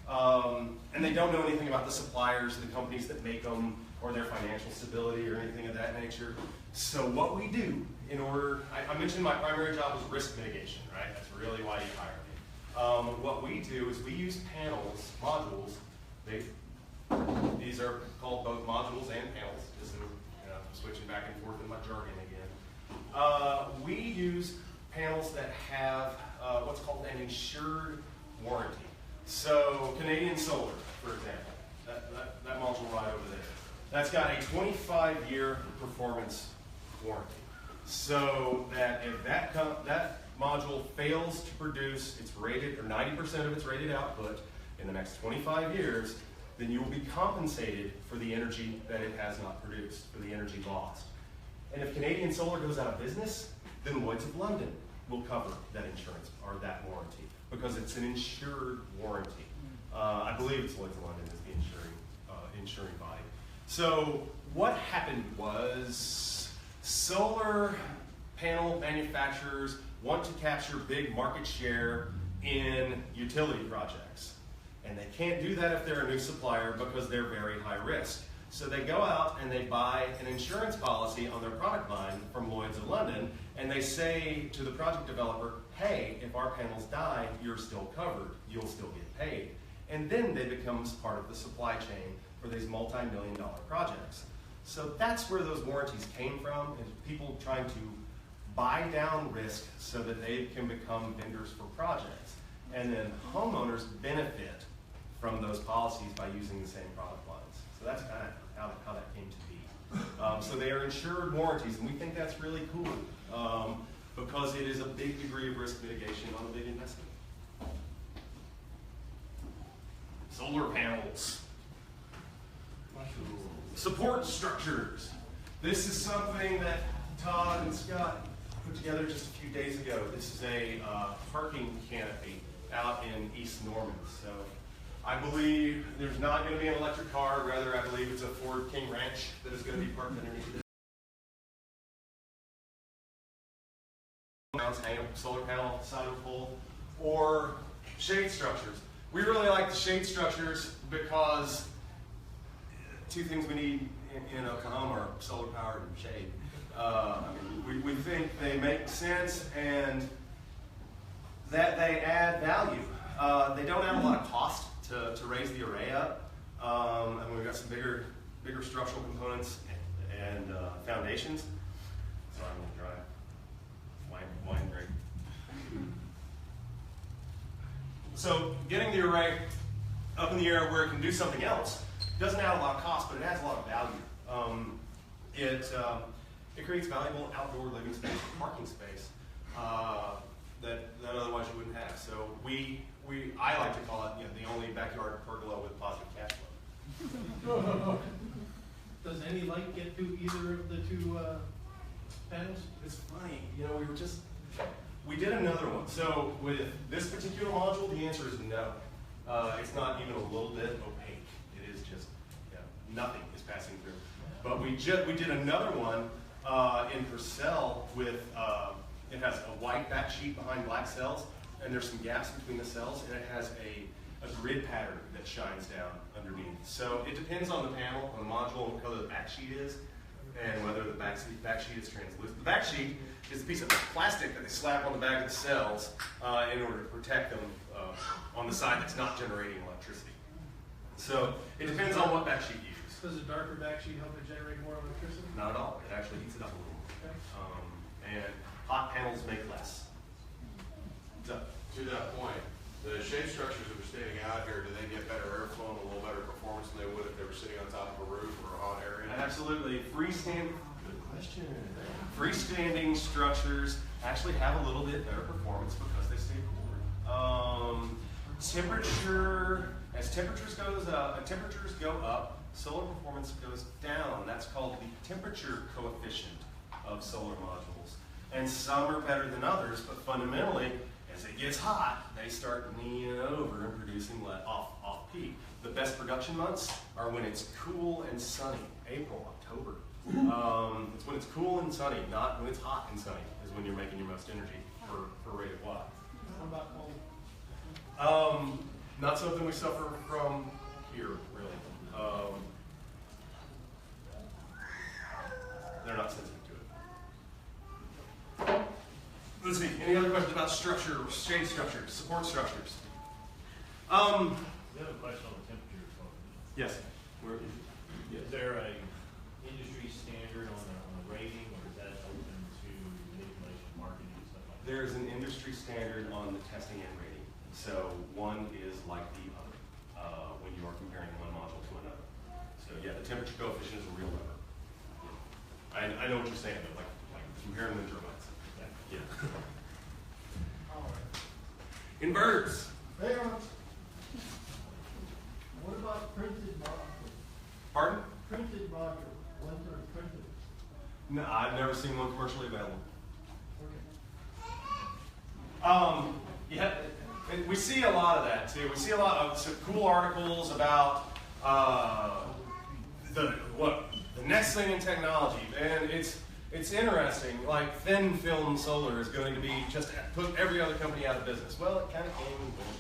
S1: and they don't know anything about the suppliers, the companies that make them, or their financial stability or anything of that nature. So what we do in order, I mentioned my primary job was risk mitigation, right? That's really why you hire me. What we do is we use panels, modules. These are called both modules and panels, just so, switching back and forth in my jargon again. We use panels that have what's called an insured warranty. So Canadian Solar, for example, that module right over there, that's got a 25-year performance warranty. So that if that module fails to produce its rated, or 90% of its rated output in the next 25 years, then you will be compensated for the energy that it has not produced, for the energy lost. And if Canadian Solar goes out of business, then Lloyd's of London will cover that insurance, or that warranty, because it's an insured warranty. I believe it's Lloyd's of London is the insuring body. So what happened was solar panel manufacturers want to capture big market share in utility projects. And they can't do that if they're a new supplier because they're very high risk. So they go out and they buy an insurance policy on their product line from Lloyd's of London, and they say to the project developer, hey, if our panels die, you're still covered, you'll still get paid. And then they become part of the supply chain for these multi-million-dollar projects. So that's where those warranties came from, is people trying to buy down risk so that they can become vendors for projects. And then homeowners benefit from those policies by using the same product lines. So that's kind of how that came to be. So they are insured warranties, and we think that's really cool because it is a big degree of risk mitigation on a big investment. Solar panels. Support structures. This is something that Todd and Scott put together just a few days ago. This is a parking canopy out in East Norman. So I believe there's not going to be an electric car. Rather, I believe it's a Ford King Ranch that is going to be parked underneath it. Hang a solar panel side of a pole, or shade structures. We really like the shade structures because two things we need in Oklahoma are solar powered and shade. We think they make sense and that they add value. They don't add a lot of cost to raise the array up. And we've got some bigger structural components and foundations. Sorry, I'm going to dry. Wine drink. So getting the array up in the air where it can do something else doesn't add a lot of cost, but it adds a lot of value. It creates valuable outdoor living space, parking space that otherwise you wouldn't have. So I like to call it the only backyard pergola with positive cash flow.
S6: Does any light get to either of the two panels?
S1: It's funny, we did another one. So with this particular module, the answer is no. It's not even a little bit opaque. It is just, nothing is passing through. But we did another one in Purcell with, it has a white back sheet behind black cells, and there's some gaps between the cells, and it has a grid pattern that shines down underneath. So it depends on the panel, on the module, and what color the back sheet is, and whether the back sheet is translucent. The back sheet is a piece of plastic that they slap on the back of the cells in order to protect them on the side that's not generating electricity. So it depends on what back sheet you use.
S6: Does a darker back sheet help it generate more electricity?
S1: Not at all. It actually heats it up a little.
S6: Okay.
S1: And hot panels make less. So,
S8: to that point, the shade structures that are standing out here, do they get better airflow and a little better performance than they would if they were sitting on top of a roof or a hot area?
S1: absolutely. Good question. Freestanding structures actually have a little bit better performance because they stay cooler. As temperatures go up, solar performance goes down. That's called the temperature coefficient of solar modules. And some are better than others, but fundamentally, as it gets hot, they start leaning over and producing off peak. The best production months are when it's cool and sunny, April, October. It's when it's cool and sunny, not when it's hot and sunny, is when you're making your most energy per rated watt.
S6: How about cold?
S1: Not something we suffer from here, really. They're not sensitive to it. Let's see, any other questions about structure, shade structures, support structures?
S9: We have a question on the temperature.
S1: Yes.
S9: Is there a industry standard on the rating, or is that open to manipulation, marketing, and stuff like that?
S1: There is an industry standard on the testing and rating. So one is like the other when you are comparing one module to another. So yeah, the temperature coefficient is a real number. I know what you're saying, but like comparing wind turbines. Yeah. Inverters.
S10: What about printed modules?
S1: Pardon?
S10: Printed modules, ones that are printed.
S1: No, I've never seen one commercially available.
S10: Okay.
S1: Yeah, and we see a lot of that too. We see a lot of some cool articles about the next thing in technology, and it's interesting. Like thin film solar is going to be just put every other company out of business. Well, it kind of came and went,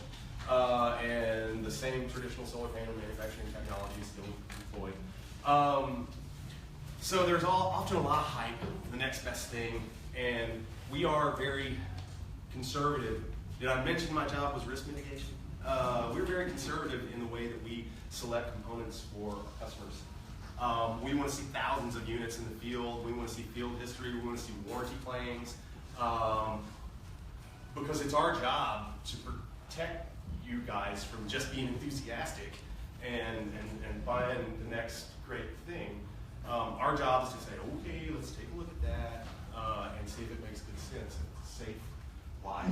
S1: and the same traditional solar panel manufacturing technology is still employed. So there's often a lot of hype, the next best thing, and we are very conservative. Did I mention my job was risk mitigation? We're very conservative in the way that we select components for our customers. We want to see thousands of units in the field. We want to see field history. We want to see warranty claims. Because it's our job to protect you guys from just being enthusiastic and buying the next great thing. Our job is to say, okay, let's take a look at that and see if it makes good sense. It's safe, wise.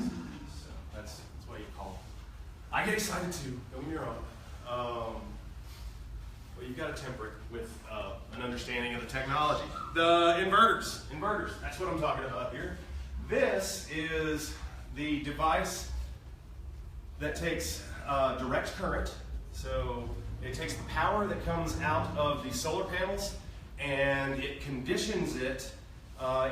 S1: So that's what you call it. I get excited too, don't get me wrong. Well, you've got to temper it with an understanding of the technology. The inverters, that's what I'm talking about here. This is the device that takes direct current. So it takes the power that comes out of the solar panels and it conditions it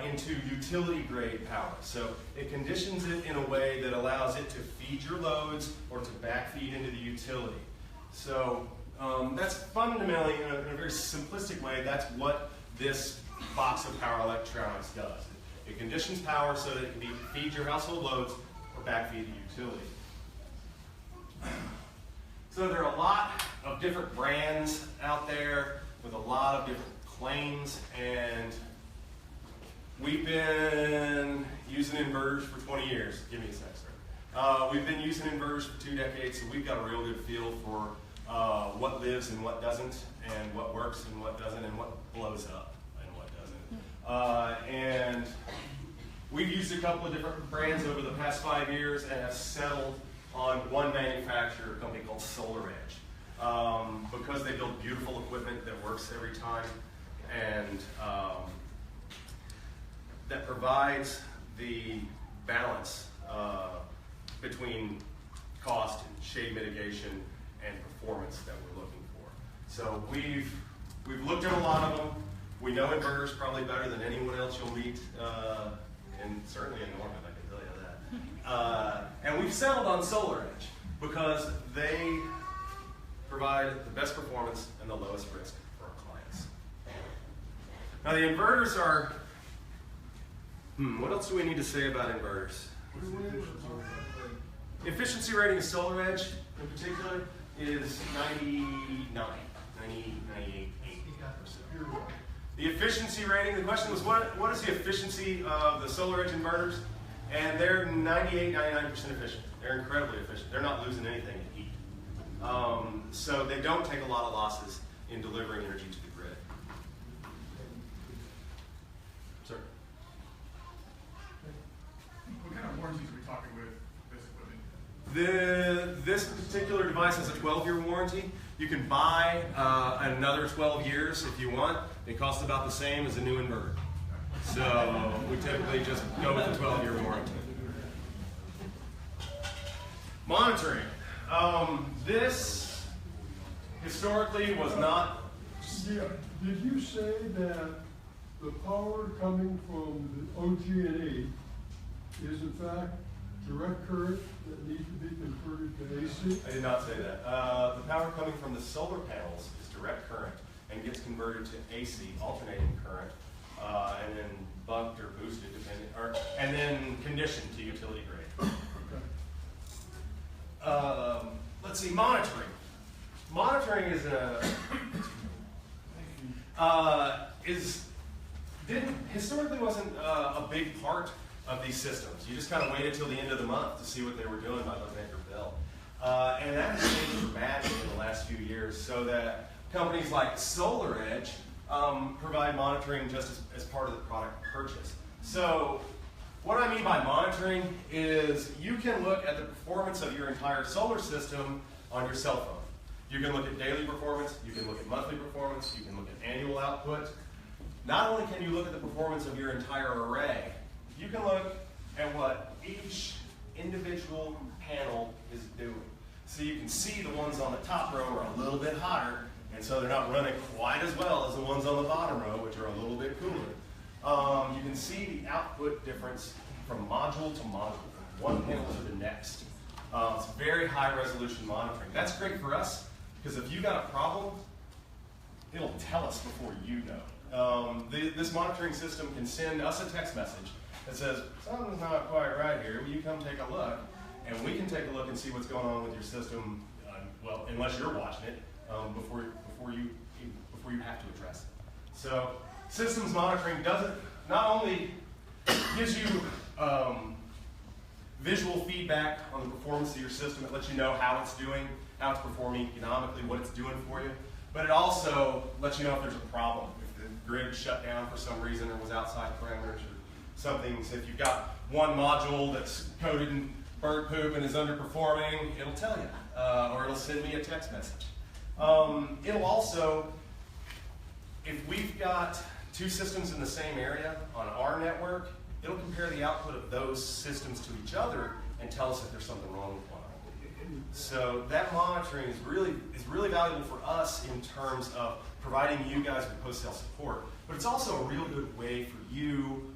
S1: into utility grade power. So it conditions it in a way that allows it to feed your loads or to backfeed into the utility. So that's fundamentally, in a very simplistic way, that's what this box of power electronics does. It conditions power so that it can feed your household loads or backfeed the utility. So there are a lot of different brands out there with a lot of different claims, and we've been using inverters for 20 years. Give me a sec, sir. We've been using inverters for 2 decades, so we've got a real good feel for what lives and what doesn't, and what works and what doesn't, and what blows up and what doesn't. And we've used a couple of different brands over the past 5 years and have settled on one manufacturer, a company called SolarEdge, because they build beautiful equipment that works every time and that provides the balance between cost and shade mitigation and performance that we're looking for. So we've looked at a lot of them. We know inverters probably better than anyone else you'll meet, and certainly in Norman, I can tell you that. And we've settled on SolarEdge because they provide the best performance and the lowest risk for our clients. Now the inverters are, what else do we need to say about inverters? The efficiency rating of SolarEdge in particular is 98.8%. The efficiency rating, the question was what is the efficiency of the SolarEdge inverters? And they're 98, 99% efficient. They're incredibly efficient. They're not losing anything in heat. So they don't take a lot of losses in delivering energy to the grid. Sir?
S11: What kind of warranties are we talking with this equipment?
S1: This particular device has a 12-year warranty. You can buy another 12 years if you want. It costs about the same as a new inverter. So we typically just go with the 12-year warranty. Monitoring. This historically was not.
S2: Yeah. Did you say that the power coming from the OG&E is in fact direct current that need to be converted to AC?
S1: I did not say that. The power coming from the solar panels is direct current and gets converted to AC, alternating current, and then bucked or boosted, depending, and then conditioned to utility grade. Let's see, monitoring. Monitoring is historically wasn't a big part of these systems. You just kind of waited till the end of the month to see what they were doing by looking at your bill. And that has changed dramatically in the last few years, so that companies like SolarEdge provide monitoring just as part of the product purchase. So what I mean by monitoring is you can look at the performance of your entire solar system on your cell phone. You can look at daily performance, you can look at monthly performance, you can look at annual output. Not only can you look at the performance of your entire array, you can look at what each individual panel is doing. So you can see the ones on the top row are a little bit hotter, and so they're not running quite as well as the ones on the bottom row, which are a little bit cooler. You can see the output difference from module to module, from one panel to the next. It's very high resolution monitoring. That's great for us, because if you got a problem, it'll tell us before you know. This monitoring system can send us a text message that says, something's not quite right here, will you come take a look? And we can take a look and see what's going on with your system, well, unless you're watching it, before you have to address it. So systems monitoring not only gives you visual feedback on the performance of your system, it lets you know how it's doing, how it's performing economically, what it's doing for you, but it also lets you know if there's a problem, if the grid shut down for some reason or was outside parameters or something. So if you've got one module that's coated in bird poop and is underperforming, it'll tell you, or it'll send me a text message. It'll also, if we've got two systems in the same area on our network, it'll compare the output of those systems to each other and tell us if there's something wrong with one. So that monitoring is really valuable for us in terms of providing you guys with post-sale support. But it's also a real good way for you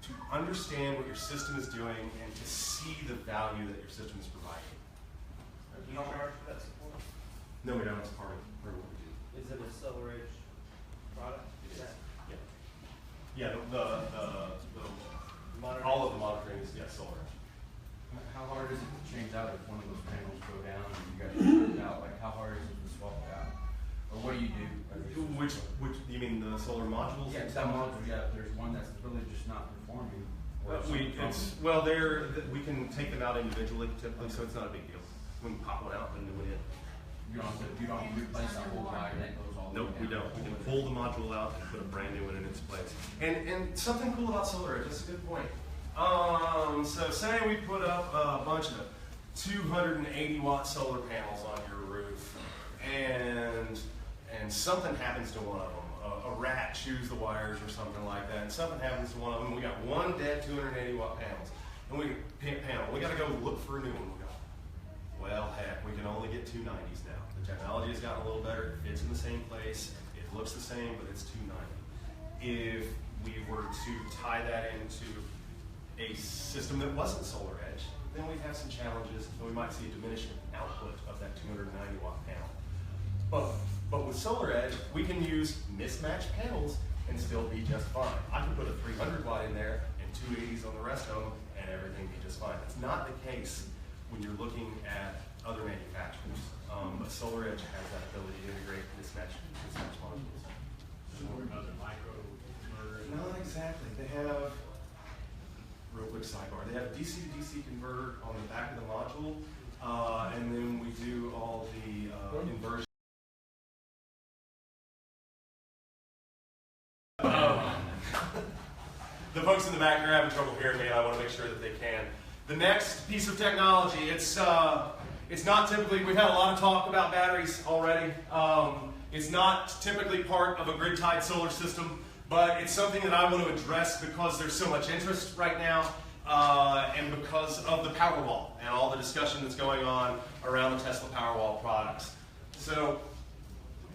S1: to understand what your system is doing and to see the value that your system is providing.
S9: Do you charge for that support?
S1: No, we don't. It's part of what we do.
S9: Is it a SolarEdge product?
S1: It is. Yeah. All of the monitoring is SolarEdge.
S7: How hard is it to change out if one of those panels go down and you got to change it out? Like, how hard is it to swap it out? Or what do you do?
S1: Which you mean the solar modules?
S7: Yeah, some modules, yeah, there's one that's really just not performing.
S1: We can take them out individually typically, so it's not a big deal. We can pop one out and new one in.
S7: You don't replace the whole wire and that goes all the way
S1: Nope, we
S7: down.
S1: don't. We can pull the module out and put a brand new one in its place. And something cool about SolarEdge, that's a good point. So say we put up a bunch of 280 watt solar panels on your roof, and something happens to one of them. A rat chews the wires or something like that, and something happens to one of them. We got one dead 280 watt panels, and we got to go look for a new one. We go, well, heck, we can only get 290s now. The technology has gotten a little better. It fits in the same place. It looks the same, but it's 290. If we were to tie that into a system that wasn't SolarEdge, then we'd have some challenges, and we might see a diminishing output of that 290 watt panel. But with SolarEdge, we can use mismatched panels and still be just fine. I can put a 300 watt in there and 280s on the rest of them, and everything be just fine. That's not the case when you're looking at other manufacturers. But SolarEdge has that ability to integrate mismatched modules.
S9: Other micro inverters?
S1: Not exactly. They have, real quick sidebar, they have a DC to DC converter on the back of the module, and then we do all the inversion. The folks in the back are having trouble hearing me, and I want to make sure that they can. The next piece of technology, it's not typically, we've had a lot of talk about batteries already. It's not typically part of a grid-tied solar system, but it's something that I want to address because there's so much interest right now, and because of the Powerwall and all the discussion that's going on around the Tesla Powerwall products. So,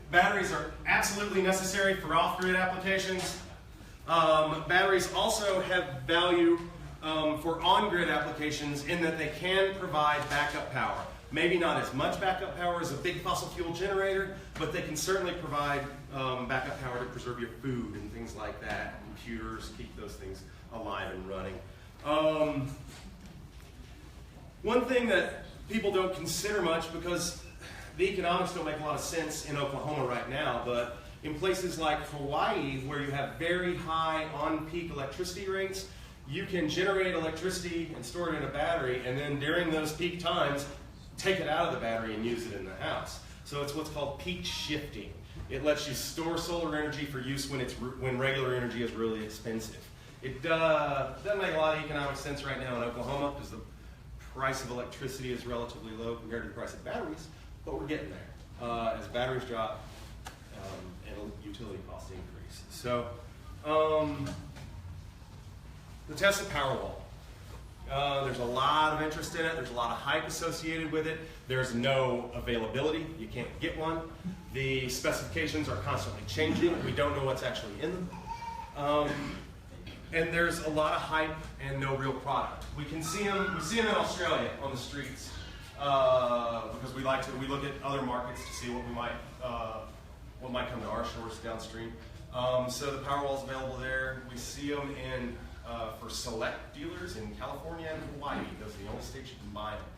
S1: batteries are absolutely necessary for off-grid applications. Batteries also have value for on-grid applications in that they can provide backup power. Maybe not as much backup power as a big fossil fuel generator, but they can certainly provide backup power to preserve your food and things like that. Computers, keep those things alive and running. One thing that people don't consider much, because the economics don't make a lot of sense in Oklahoma right now, but in places like Hawaii, where you have very high on-peak electricity rates, you can generate electricity and store it in a battery, and then during those peak times, take it out of the battery and use it in the house. So it's what's called peak shifting. It lets you store solar energy for use when regular energy is really expensive. It doesn't make a lot of economic sense right now in Oklahoma because the price of electricity is relatively low compared to the price of batteries, but we're getting there. As batteries drop and utility costs increase. So the Tesla Powerwall. There's a lot of interest in it. There's a lot of hype associated with it. There's no availability. You can't get one. The specifications are constantly changing. We don't know what's actually in them. And there's a lot of hype and no real product. We see them in Australia on the streets because we look at other markets to see what might come to our shores downstream. So the Powerwall's available there. We see them for select dealers in California and Hawaii. Those are the only states you can buy them.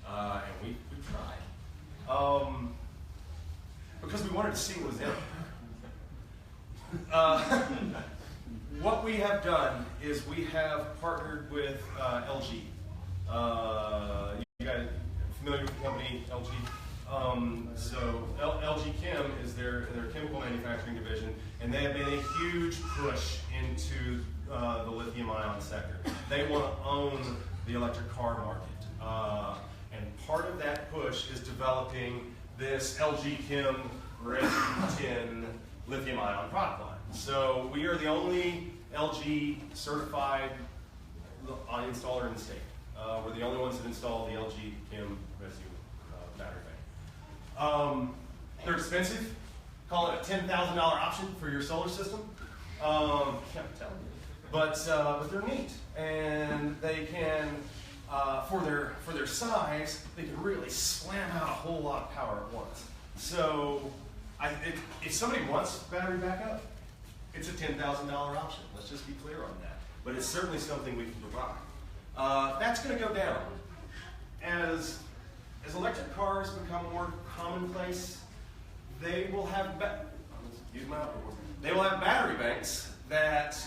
S1: And we tried. Because we wanted to see what was in it. What we have done is we have partnered with LG. You guys are familiar with the company LG? So LG Chem is their chemical manufacturing division, and they have made a huge push into the lithium-ion sector. They want to own the electric car market. And part of that push is developing this LG Chem Red 10 lithium-ion product line. So we are the only LG certified installer in the state. We're the only ones that install the LG Chem Resu battery bank. They're expensive. Call it a $10,000 option for your solar system. Can't tell you. But they're neat, and they can, for their size, they can really slam out a whole lot of power at once. So if somebody wants battery backup, it's a $10,000 option. Let's just be clear on that. But it's certainly something we can provide. That's going to go down. As electric cars become more commonplace, they will have battery banks that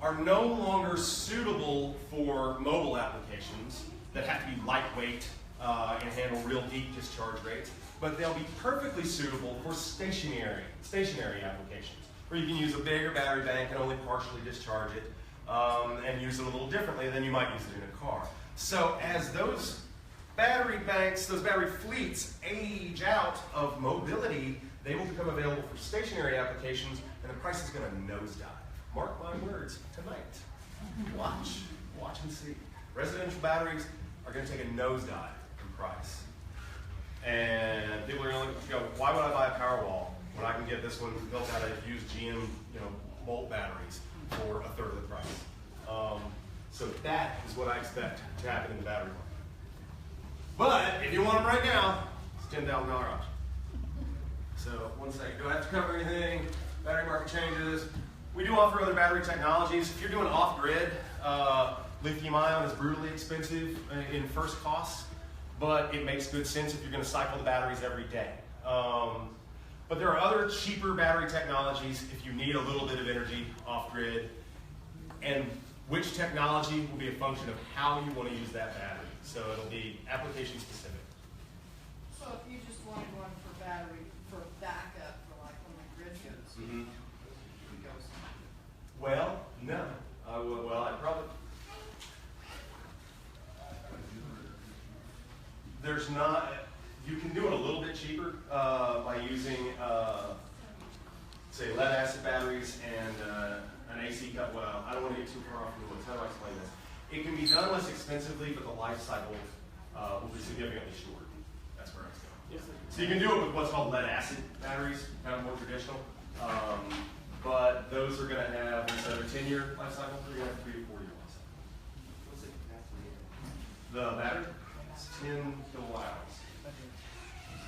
S1: are no longer suitable for mobile applications that have to be lightweight and handle real deep discharge rates, but they'll be perfectly suitable for stationary applications, where you can use a bigger battery bank and only partially discharge it and use it a little differently than you might use it in a car. So as those battery banks, those battery fleets age out of mobility, they will become available for stationary applications, and the price is going to nosedive. Mark my words tonight. Watch and see. Residential batteries are going to take a nosedive in price. And people are going to go, why would I buy a Powerwall when I can get this one built out of used GM volt batteries for a third of the price? So that is what I expect to happen in the battery market. But if you want them right now, it's a $10,000 option. So one second, do I have to cover anything? Battery market changes. We do offer other battery technologies. If you're doing off-grid, lithium-ion is brutally expensive in first costs, but it makes good sense if you're going to cycle the batteries every day. But there are other cheaper battery technologies if you need a little bit of energy off-grid, and which technology will be a function of how you want to use that battery. So it'll be application specific.
S3: So if you just wanted one for battery, for backup, for like when the grid goes, it goes.
S1: Well, no. I'd probably. There's not. You can do it a little bit cheaper by using, say, lead acid batteries and an AC cut. Well, I don't want to get too far off from the woods. How do I explain this? It can be done less expensively, but the life cycle will be significantly shorter. That's where I was going. So you can do it with what's called lead acid batteries, kind of more traditional. But those are going to have, instead of a 10-year life cycle, they're going to have a 3 to 4 year life cycle. The battery, it's 10 kilowatt hours.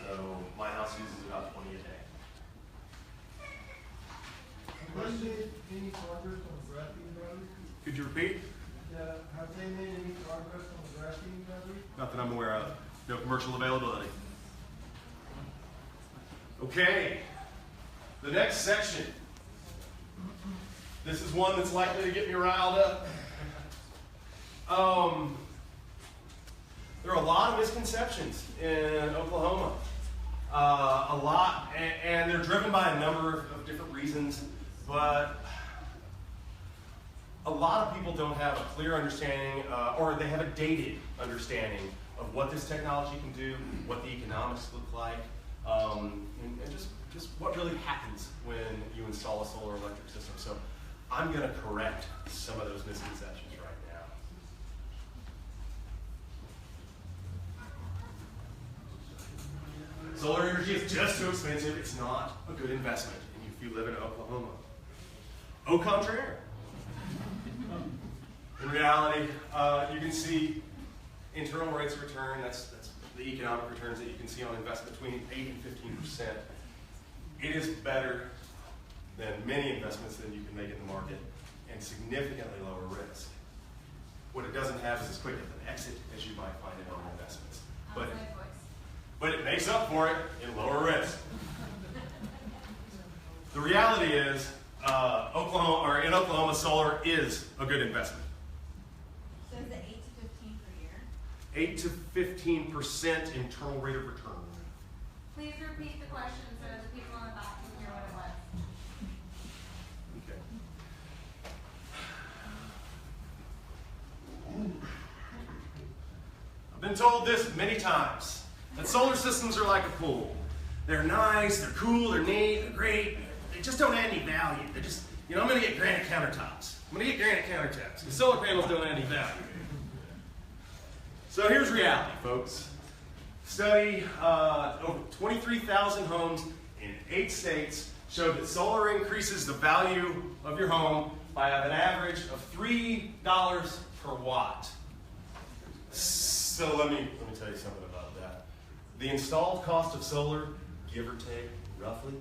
S1: So my house uses about 20 a day.
S10: Has they made any progress on graphene battery?
S1: Could you repeat?
S10: Have they made any progress on graphene battery?
S1: Not that I'm aware of. No commercial availability. Okay, the next section. This is one that's likely to get me riled up. There are a lot of misconceptions in Oklahoma. A lot, and they're driven by a number of different reasons, but a lot of people don't have a clear understanding, or they have a dated understanding of what this technology can do, what the economics look like, and just what really happens when you install a solar electric system. So I'm going to correct some of those misconceptions right now. Solar energy is just too expensive. It's not a good investment if you live in Oklahoma. Au contraire. In reality, you can see internal rates of return. That's the economic returns that you can see on investment between 8 and 15%. It is better than many investments that you can make in the market and significantly lower risk. What it doesn't have is as quick of an exit as you might find in other investments. But it makes up for it in lower risk. The reality is, in Oklahoma, solar is a good investment.
S12: So is it 8 to 15 per year?
S1: 8 to 15% internal rate of return.
S12: Please repeat the question so that the people in the back can hear what it was.
S1: Okay. I've been told this many times, that solar systems are like a pool. They're nice, they're cool, they're neat, they're great. They just don't add any value. They're just, I'm going to get granite countertops. The solar panels don't add any value. So here's reality, folks. Study over 23,000 homes in 8 states showed that solar increases the value of your home by an average of $3 per watt. So let me tell you something about that. The installed cost of solar, give or take, roughly,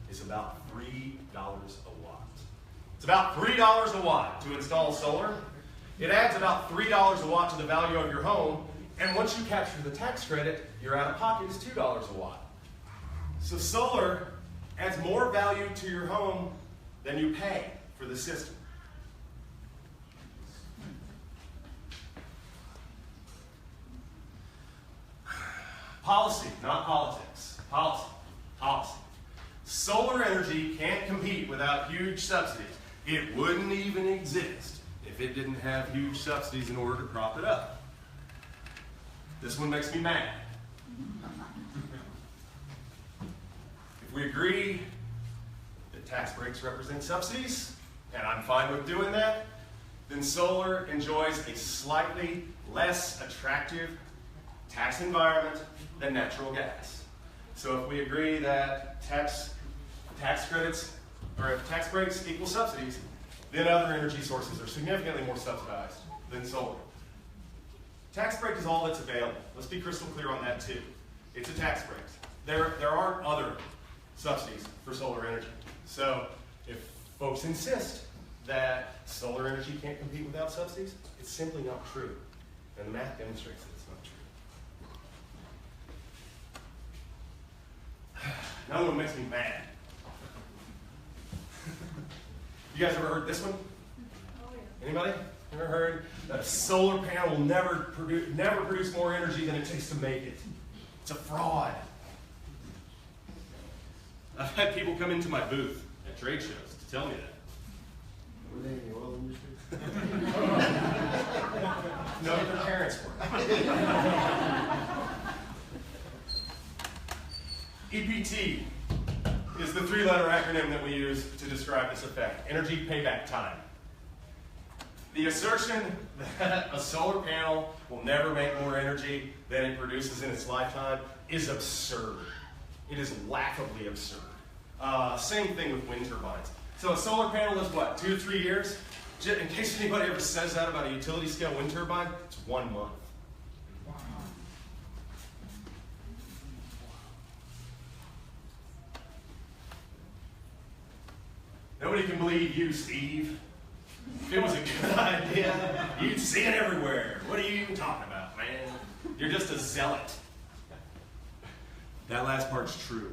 S1: is about $3 a watt. It's about $3 a watt to install solar. It adds about $3 a watt to the value of your home, and once you capture the tax credit, your out-of-pocket is $2 a watt. So solar adds more value to your home than you pay for the system. Policy, not politics. Policy. Solar energy can't compete without huge subsidies. It wouldn't even exist if it didn't have huge subsidies in order to prop it up. This one makes me mad. If we agree that tax breaks represent subsidies, and I'm fine with doing that, then solar enjoys a slightly less attractive tax environment than natural gas. So if we agree that tax credits, or if tax breaks equal subsidies, then other energy sources are significantly more subsidized than solar. Tax break is all that's available. Let's be crystal clear on that too. It's a tax break. There aren't other subsidies for solar energy. So if folks insist that solar energy can't compete without subsidies, it's simply not true. And the math demonstrates that it's not true. Another one makes me mad. You guys ever heard this one?
S3: Oh, yeah.
S1: Anybody? Ever heard that a solar panel will never produce more energy than it takes to make it? It's a fraud. I've had people come into my booth at trade shows to tell me that.
S10: Were they in the oil industry?
S1: No, their parents were. EPT is the 3-letter acronym that we use to describe this effect, energy payback time. The assertion that a solar panel will never make more energy than it produces in its lifetime is absurd. It is laughably absurd. Same thing with wind turbines. So a solar panel is what, 2 to 3 years? In case anybody ever says that about a utility scale wind turbine, it's 1 month. Nobody can believe you, Steve. If it was a good idea, you'd see it everywhere. What are you even talking about, man? You're just a zealot. That last part's true.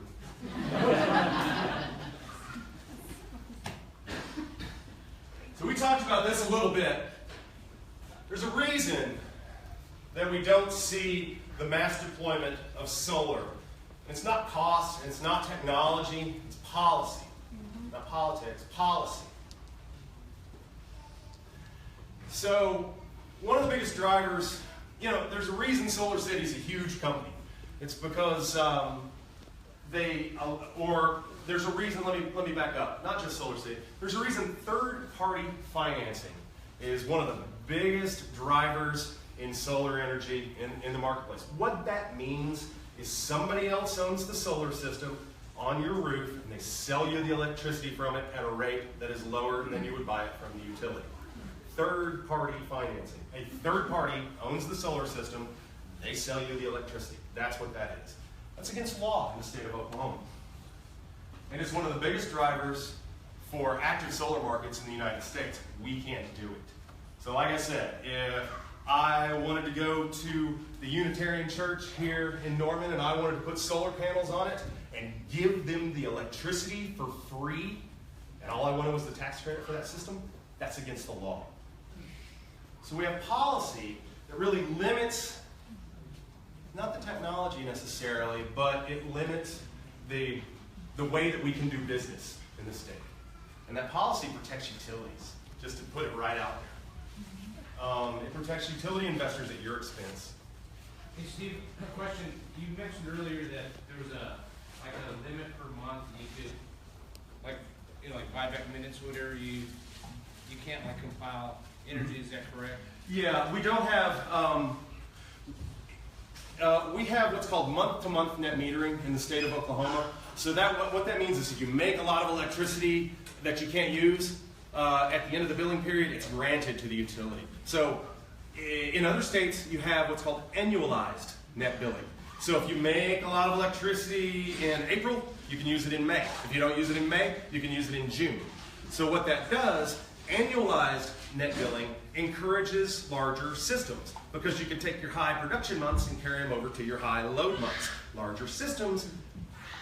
S1: So we talked about this a little bit. There's a reason that we don't see the mass deployment of solar. It's not cost, it's not technology, it's policy. Not politics, policy. So one of the biggest drivers, there's a reason Solar City is a huge company. It's because there's a reason, let me back up, not just Solar City. There's a reason third-party financing is one of the biggest drivers in solar energy in the marketplace. What that means is somebody else owns the solar system on your roof, and they sell you the electricity from it at a rate that is lower than you would buy it from the utility. Third-party financing. A third party owns the solar system, they sell you the electricity. That's what that is. That's against law in the state of Oklahoma. And it's one of the biggest drivers for active solar markets in the United States. We can't do it. So like I said, if I wanted to go to the Unitarian Church here in Norman and I wanted to put solar panels on it and give them the electricity for free, and all I wanted was the tax credit for that system, that's against the law. So we have policy that really limits, not the technology necessarily, but it limits the way that we can do business in the state. And that policy protects utilities, just to put it right out there. It protects utility investors at your expense.
S7: Hey Steve, a question. You mentioned earlier that there was a limit per month, and you could like buy back minutes, whatever. You can't compile energy. Is that correct?
S1: Yeah, we don't have. We have what's called month-to-month net metering in the state of Oklahoma. So what that means is if you make a lot of electricity that you can't use at the end of the billing period, it's granted to the utility. So in other states, you have what's called annualized net billing. So if you make a lot of electricity in April, you can use it in May. If you don't use it in May, you can use it in June. So what that does, annualized net billing encourages larger systems because you can take your high production months and carry them over to your high load months. Larger systems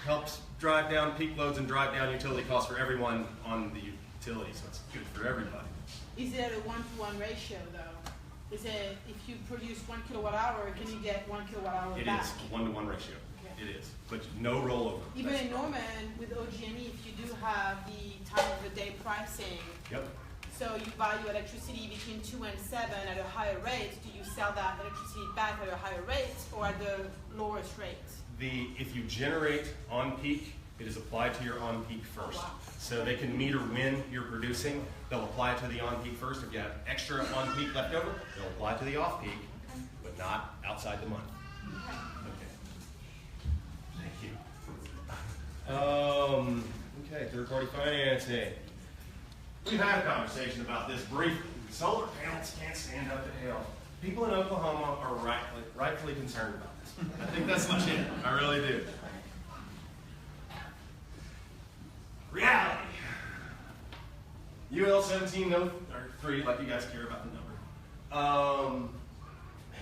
S1: helps drive down peak loads and drive down utility costs for everyone on the utility, so it's good for everybody.
S13: Is there a 1-to-1 ratio though? Is it, if you produce 1 kilowatt hour, can you get 1 kilowatt hour back?
S1: It is a 1-to-1 ratio. Okay. It is, but no rollover.
S13: Even in Norman with OG&E, if you do have the time of the day pricing,
S1: yep.
S13: So you buy your electricity between 2 and 7 at a higher rate. Do you sell that electricity back at a higher rate or at the lowest rate?
S1: If you generate on peak, it is applied to your on peak first.
S13: Oh, wow.
S1: So they can meter when you're producing. They'll apply it to the on peak first. If you have extra on peak left over, they'll apply to the off peak, but not outside the month. Okay. Thank you. Okay, third party financing. We've had a conversation about this briefly. Solar panels can't stand up to hell. People in Oklahoma are rightfully concerned about this. I think that's legit. I really do. Reality. UL 1703, like you guys care about the number,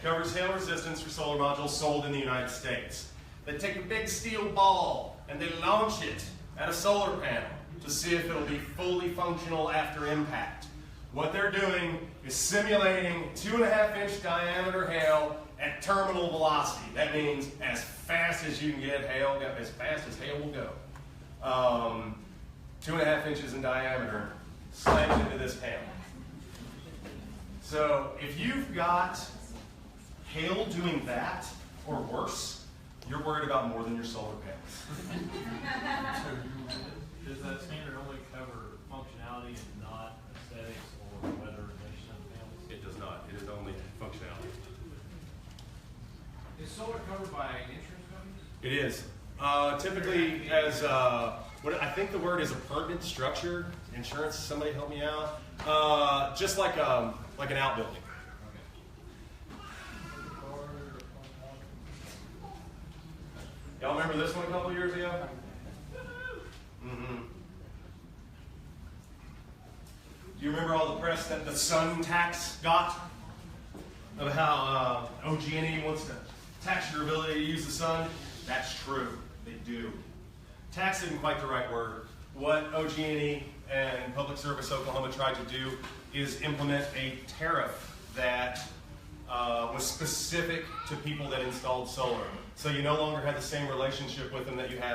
S1: covers hail resistance for solar modules sold in the United States. They take a big steel ball and they launch it at a solar panel to see if it'll be fully functional after impact. What they're doing is simulating 2.5-inch diameter hail at terminal velocity. That means as fast as you can get hail, as fast as hail will go. 2.5 inches in diameter, slams into this panel. So if you've got hail doing that or worse, you're worried about more than your solar panels.
S9: Does that standard only cover functionality and not aesthetics or weatherization of the panels?
S1: It does not. It is only functionality.
S7: Is solar covered by insurance companies?
S1: It is. Typically as, what I think the word is appurtenant structure. Insurance, somebody help me out. Just like an outbuilding. Y'all remember this one a couple years ago? Mm-hmm. Do you remember all the press that the sun tax got? Of how OG&E wants to tax your ability to use the sun? That's true. They do. Tax isn't quite the right word. What OG&E and Public Service Oklahoma tried to do is implement a tariff that was specific to people that installed solar. So you no longer had the same relationship with them that you have